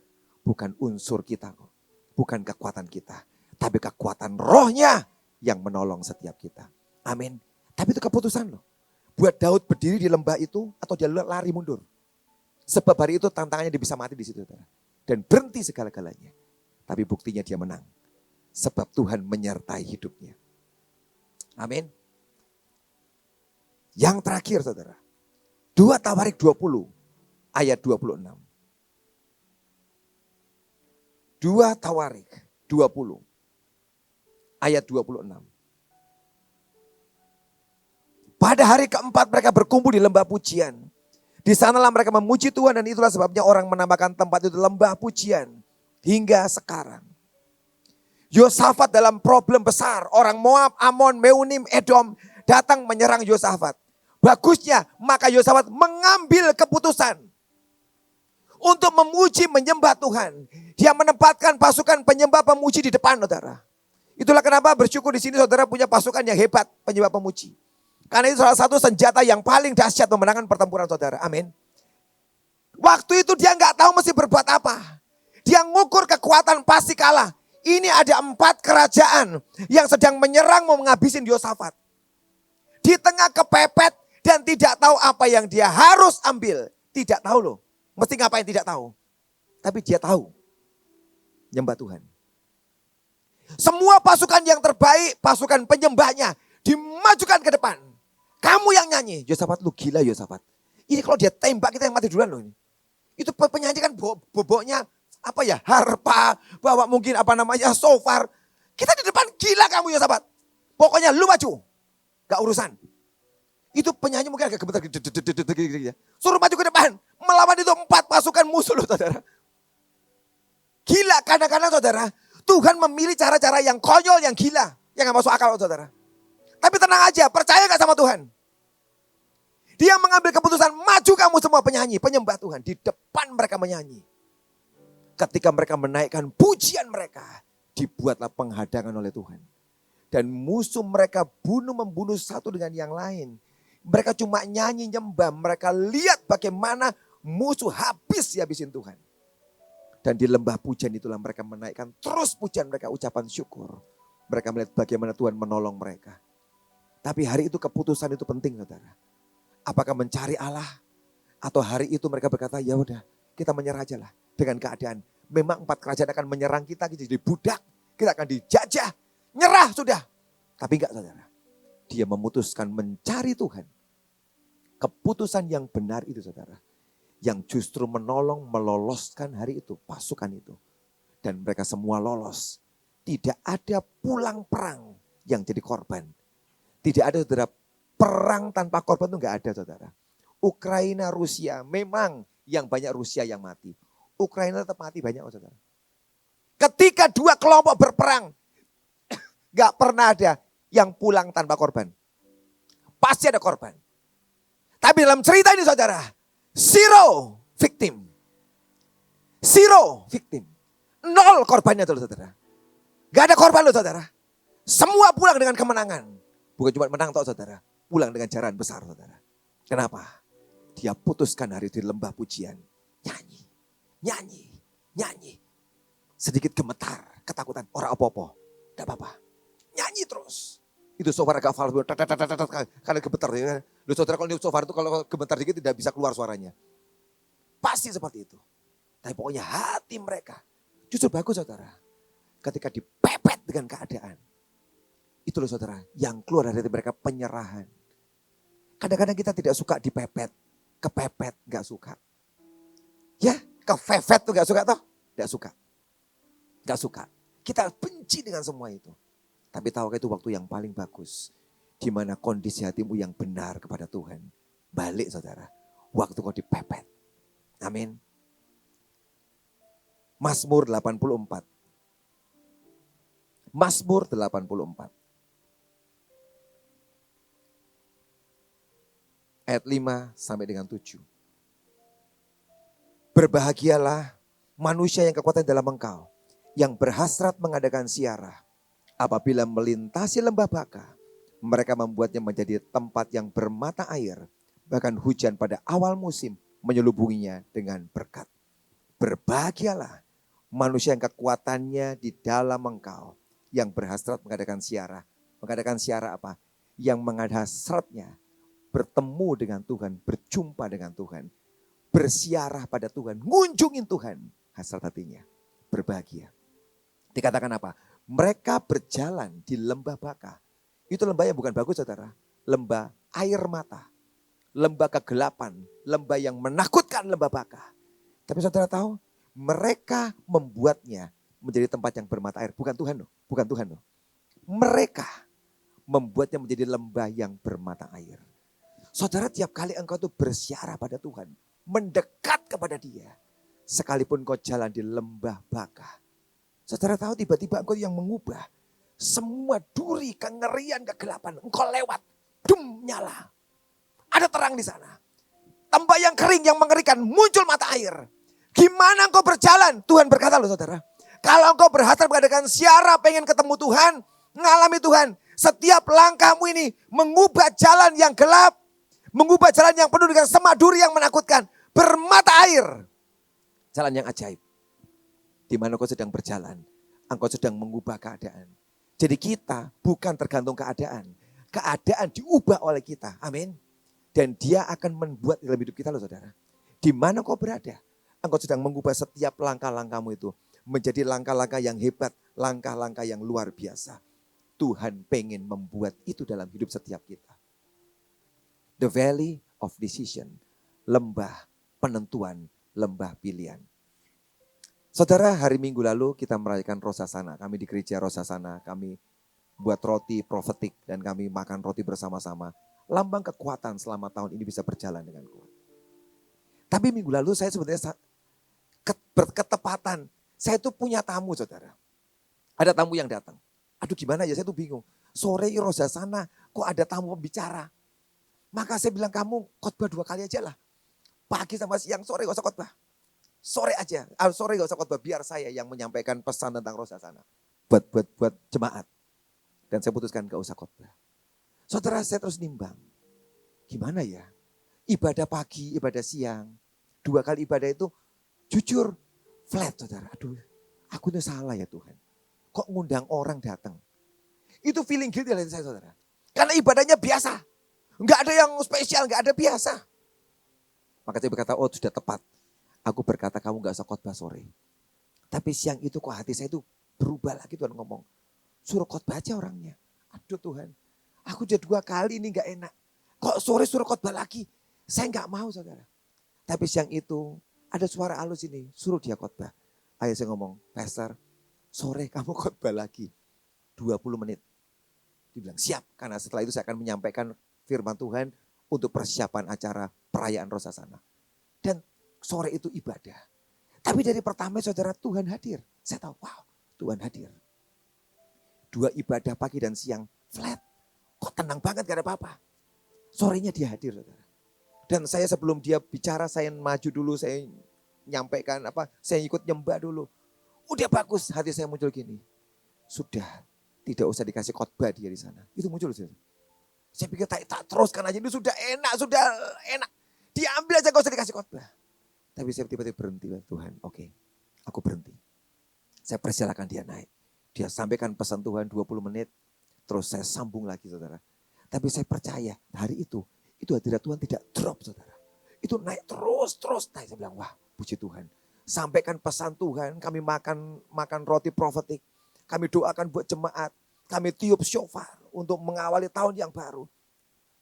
Bukan unsur kita, bukan kekuatan kita. Tapi kekuatan rohnya yang menolong setiap kita. Amin. Tapi itu keputusan loh. Buat Daud berdiri di lembah itu atau dia lari mundur. Sebab hari itu tantangannya dia bisa mati di situ. Saudara. Dan berhenti segala-galanya. Tapi buktinya dia menang. Sebab Tuhan menyertai hidupnya. Amin. Yang terakhir, saudara. 2 Tawarik 20 ayat 26. 2 Tawarik 20 ayat 26. Pada hari keempat mereka berkumpul di lembah pujian. Di sanalah mereka memuji Tuhan dan itulah sebabnya orang menamakan tempat itu lembah pujian hingga sekarang. Yosafat dalam problem besar. Orang Moab, Amon, Meunim, Edom datang menyerang Yosafat. Bagusnya maka Yosafat mengambil keputusan untuk memuji menyembah Tuhan. Dia menempatkan pasukan penyembah pemuji di depan, saudara. Itulah kenapa bersyukur di sini saudara punya pasukan yang hebat penyembah pemuji. Karena itu salah satu senjata yang paling dahsyat memenangkan pertempuran saudara. Amin. Waktu itu dia nggak tahu mesti berbuat apa. Dia ngukur kekuatan pasti kalah. Ini ada 4 kerajaan yang sedang menyerang mau menghabisin Yosafat. Di tengah kepepet dan tidak tahu apa yang dia harus ambil. Tidak tahu loh. Mesti ngapain tidak tahu. Tapi dia tahu. Nyembah Tuhan. Semua pasukan yang terbaik, pasukan penyembahnya dimajukan ke depan. Kamu yang nyanyi. Yosafat, lu gila Yosafat. Ini kalau dia tembak kita yang mati duluan loh ini. Itu penyanyi kan boboknya apa ya, harpa, bawa mungkin apa namanya, shofar. Kita di depan, gila kamu Yosafat. Pokoknya lu maju. Gak urusan. Itu penyanyi mungkin agak gemetar. Suruh maju ke depan. Melawan itu 4 pasukan musuh loh saudara. Gila kadang-kadang saudara. Tuhan memilih cara-cara yang konyol, yang gila. Yang gak masuk akal saudara. Tapi tenang aja, percaya gak sama Tuhan? Dia mengambil keputusan, maju kamu semua penyanyi, penyembah Tuhan. Di depan mereka menyanyi. Ketika mereka menaikkan pujian mereka, dibuatlah penghadangan oleh Tuhan. Dan musuh mereka membunuh satu dengan yang lain. Mereka cuma nyanyi nyembah, mereka lihat bagaimana musuh habisin Tuhan. Dan di lembah pujian itulah mereka menaikkan terus pujian mereka, ucapan syukur. Mereka melihat bagaimana Tuhan menolong mereka. Tapi hari itu keputusan itu penting saudara. Apakah mencari Allah? Atau hari itu mereka berkata ya udah kita menyerah aja lah dengan keadaan. Memang 4 kerajaan akan menyerang kita, kita jadi budak. Kita akan dijajah, nyerah sudah. Tapi enggak saudara. Dia memutuskan mencari Tuhan. Keputusan yang benar itu saudara. yang justru menolong meloloskan hari itu, pasukan itu. Dan mereka semua lolos. Tidak ada pulang perang yang jadi korban. Tidak ada saudara, perang tanpa korban itu enggak ada saudara. Ukraina, Rusia, memang yang banyak Rusia yang mati. Ukraina tetap mati banyak saudara. Ketika dua kelompok berperang, enggak pernah ada yang pulang tanpa korban. Pasti ada korban. Tapi dalam cerita ini saudara, zero victim. Zero victim. Nol korbannya tuh saudara. Gak ada korban loh saudara. Semua pulang dengan kemenangan. Bukan cuma menang toh saudara. Pulang dengan jaran besar saudara. Kenapa? Dia putuskan hari itu di lembah pujian. Nyanyi, nyanyi, nyanyi. Sedikit gemetar, ketakutan. Orang apa-apa. Tidak apa-apa. Nyanyi terus. Itu sofar agak false. Karena gemetar. Loh saudara kalau di sofar itu kalau gemetar dikit tidak bisa keluar suaranya. Pasti seperti itu. Tapi pokoknya hati mereka justru bagus saudara. Ketika dipepet dengan keadaan. Itu loh saudara, yang keluar dari mereka penyerahan. Kadang-kadang kita tidak suka dipepet. Kepepet gak suka. Ya, kepepet tuh gak suka toh? Gak suka. Gak suka. Kita benci dengan semua itu. Tapi tahukah itu waktu yang paling bagus. Di mana kondisi hatimu yang benar kepada Tuhan. Balik saudara. Waktu kau dipepet. Amin. Mazmur 84. Mazmur 84. Ayat 5 sampai dengan 7. Berbahagialah manusia yang kekuatan dalam Engkau, yang berhasrat mengadakan ziarah. Apabila melintasi lembah Baka, mereka membuatnya menjadi tempat yang bermata air. Bahkan hujan pada awal musim menyelubunginya dengan berkat. Berbahagialah manusia yang kekuatannya di dalam Engkau, yang berhasrat mengadakan ziarah. Mengadakan ziarah apa? Yang menghasratnya bertemu dengan Tuhan, berjumpa dengan Tuhan, bersiarah pada Tuhan, ngunjungin Tuhan, hasrat hatinya, berbahagia. Dikatakan apa? Mereka berjalan di lembah Baka. Itu lembah yang bukan bagus saudara, lembah air mata, lembah kegelapan, lembah yang menakutkan, lembah Baka. Tapi saudara tahu, mereka membuatnya menjadi tempat yang bermata air. Bukan Tuhan loh, bukan Tuhan loh. Mereka membuatnya menjadi lembah yang bermata air. Saudara, tiap kali engkau tuh bersiarah pada Tuhan, mendekat kepada Dia, sekalipun kau jalan di lembah Baka. Saudara tahu tiba-tiba engkau yang mengubah semua duri, kengerian, kegelapan. Engkau lewat, dum, nyala. Ada terang di sana. Tempat yang kering, yang mengerikan, muncul mata air. Gimana engkau berjalan? Tuhan berkata loh saudara. Kalau engkau berhasrat mengadakan ziarah, pengen ketemu Tuhan, ngalami Tuhan. Setiap langkahmu ini mengubah jalan yang gelap. Mengubah jalan yang penuh dengan semak duri yang menakutkan. Bermata air. Jalan yang ajaib. Di mana engkau sedang berjalan. Engkau sedang mengubah keadaan. Jadi kita bukan tergantung keadaan. Keadaan diubah oleh kita. Amin. Dan Dia akan membuat dalam hidup kita loh saudara. Di mana kau berada. Engkau sedang mengubah setiap langkah-langkahmu itu. Menjadi langkah-langkah yang hebat. Langkah-langkah yang luar biasa. Tuhan pengen membuat itu dalam hidup setiap kita. The valley of decision. Lembah penentuan. Lembah pilihan. Saudara, hari Minggu lalu kita merayakan Rosasana. Kami di gereja Rosasana, kami buat roti profetik dan kami makan roti bersama-sama. Lambang kekuatan selama tahun ini bisa berjalan dengan kuat. Tapi minggu lalu saya sebenarnya berketepatan. Saya itu punya tamu saudara. Ada tamu yang datang. Aduh gimana ya, saya tuh bingung. Sore Rosasana kok ada tamu pembicara. Maka saya bilang kamu khotbah 2 kali aja lah. Pagi sama siang, sore gak usah khotbah. Sore aja, sore gak usah khotbah, biar saya yang menyampaikan pesan tentang Rosasana. Buat jemaat. Dan saya putuskan gak usah khotbah. Saudara, saya terus nimbang. Gimana ya? Ibadah pagi, ibadah siang. 2 kali ibadah itu jujur flat saudara. Aduh, aku tuh salah ya Tuhan. Kok ngundang orang datang? Itu feeling guilty dari saya saudara. Karena ibadahnya biasa. Gak ada yang spesial, gak ada biasa. Maka saya berkata, oh sudah tepat. Aku berkata kamu gak usah khotbah sore. Tapi siang itu kok hati saya itu berubah lagi Tuhan ngomong. Suruh khotbah aja orangnya. Aduh Tuhan, aku udah 2 kali ini gak enak. Kok sore suruh khotbah lagi? Saya gak mau saudara. Tapi siang itu ada suara halus ini, suruh dia khotbah. Ayo saya ngomong, Pastor, sore kamu khotbah lagi 20 menit. Dibilang siap, karena setelah itu saya akan menyampaikan firman Tuhan untuk persiapan acara perayaan Rosasana. Dan sore itu ibadah. Tapi dari pertama saudara, Tuhan hadir. Saya tahu, wow, Tuhan hadir. 2 ibadah pagi dan siang flat. Kok tenang banget gak ada apa-apa. Sorenya dia hadir saudara. Dan saya sebelum dia bicara, saya maju dulu, saya nyampaikan saya ikut nyembah dulu. Udah bagus, hati saya muncul gini. Sudah, tidak usah dikasih khotbah dia di sana. Itu muncul saudara. Saya pikir tak teruskan aja, ini sudah enak. Diambil aja, gak usah dikasih khotbah. Tapi saya tiba-tiba berhenti, Tuhan, oke, aku berhenti. Saya persilakan dia naik. Dia sampaikan pesan Tuhan 20 menit, terus saya sambung lagi saudara. Tapi saya percaya hari itu hadirat Tuhan tidak drop saudara. Itu naik terus naik. Saya bilang, wah puji Tuhan. Sampaikan pesan Tuhan, kami makan roti profetik. Kami doakan buat jemaat. Kami tiup shofar untuk mengawali tahun yang baru.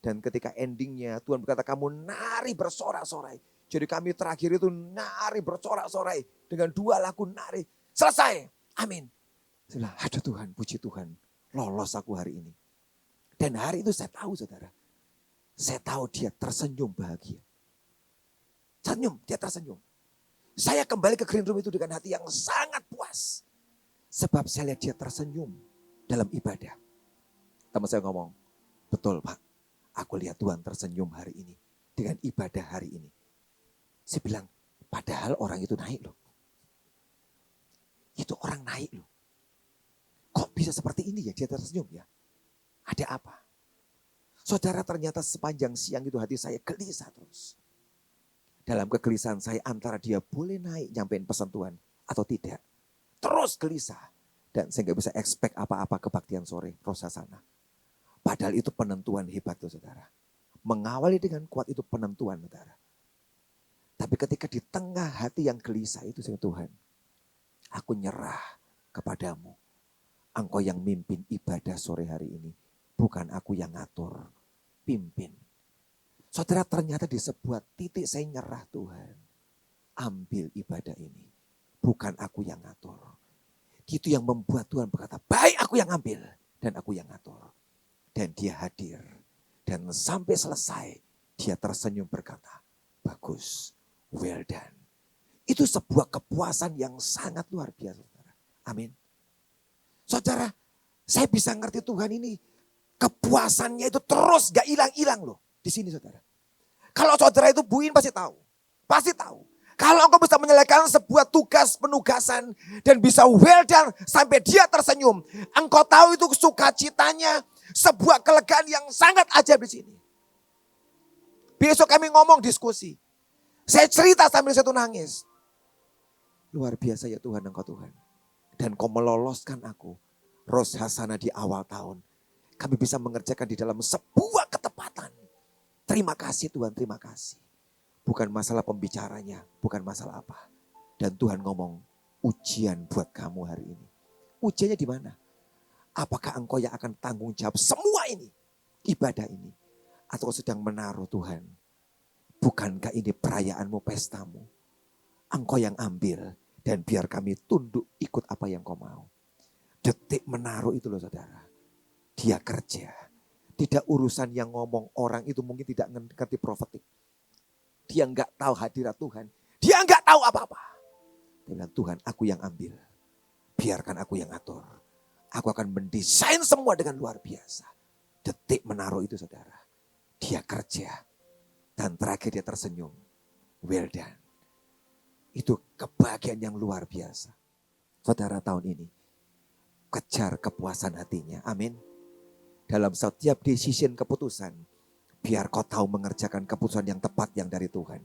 Dan ketika endingnya Tuhan berkata, kamu nari bersorak-sorai. Jadi kami terakhir itu nari bersorak-sorai. Dengan 2 lagu nari. Selesai. Amin. Saya bilang, aduh Tuhan, puji Tuhan. Lolos aku hari ini. Dan hari itu saya tahu saudara. Saya tahu dia tersenyum bahagia. Senyum, dia tersenyum. Saya kembali ke green room itu dengan hati yang sangat puas. Sebab saya lihat dia tersenyum dalam ibadah. Teman saya ngomong, betul Pak. Aku lihat Tuhan tersenyum hari ini. Dengan ibadah hari ini. Saya bilang, padahal orang itu naik loh. Itu orang naik loh. Kok bisa seperti ini ya, dia tersenyum ya? Ada apa? Saudara, ternyata sepanjang siang itu hati saya gelisah terus. Dalam kegelisahan saya antara dia boleh naik nyampein pesan Tuhan atau tidak. Terus gelisah. Dan saya gak bisa expect apa-apa kebaktian sore Rosasana. Padahal itu penentuan hebat tuh saudara. Mengawali dengan kuat itu penentuan saudara. Tapi ketika di tengah hati yang gelisah itu saya Tuhan. Aku nyerah kepadamu. Engkau yang mimpin ibadah sore hari ini. Bukan aku yang ngatur, pimpin. Saudara, ternyata di sebuah titik saya nyerah Tuhan. Ambil ibadah ini. Bukan aku yang ngatur. Itu yang membuat Tuhan berkata, baik aku yang ambil dan aku yang ngatur. Dan dia hadir. Dan sampai selesai dia tersenyum berkata, bagus, well done. Itu sebuah kepuasan yang sangat luar biasa. Saudara. Amin. Saudara, saya bisa ngerti Tuhan ini. Kepuasannya itu terus gak hilang-hilang loh. Di sini saudara. Kalau saudara itu buin pasti tahu. Pasti tahu. Kalau engkau bisa menyelesaikan sebuah tugas penugasan. Dan bisa well done sampai dia tersenyum. Engkau tahu itu sukacitanya. Sebuah kelegaan yang sangat ajaib di sini. Besok kami ngomong diskusi. Saya cerita sambil saya tuh nangis. Luar biasa ya Tuhan engkau Tuhan. Dan kau meloloskan aku. Rosasana di awal tahun. Kami bisa mengerjakan di dalam sebuah ketepatan. Terima kasih Tuhan, terima kasih. Bukan masalah pembicaranya, bukan masalah apa. Dan Tuhan ngomong, ujian buat kamu hari ini. Ujiannya di mana? Apakah engkau yang akan tanggung jawab semua ini? Ibadah ini. Atau sedang menaruh Tuhan. Bukankah ini perayaanmu, pestamu? Engkau yang ambil dan biar kami tunduk ikut apa yang kau mau. Detik menaruh itu loh saudara. Dia kerja. Tidak urusan yang ngomong orang itu mungkin tidak ngerti profetik. Dia enggak tahu hadirat Tuhan. Dia enggak tahu apa-apa. Dia bilang Tuhan aku yang ambil. Biarkan aku yang atur. Aku akan mendesain semua dengan luar biasa. Detik menaruh itu saudara. Dia kerja. Dan terakhir dia tersenyum. Well done. Itu kebahagiaan yang luar biasa. Saudara tahun ini. Kejar kepuasan hatinya. Amin. Dalam setiap decision keputusan. Biar kau tahu mengerjakan keputusan yang tepat yang dari Tuhan.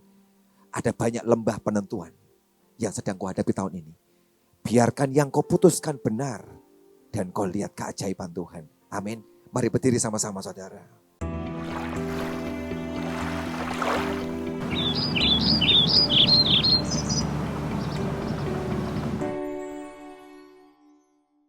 Ada banyak lembah penentuan. Yang sedang kau hadapi tahun ini. Biarkan yang kau putuskan benar. Dan kau lihat keajaiban Tuhan. Amin. Mari berdiri sama-sama saudara.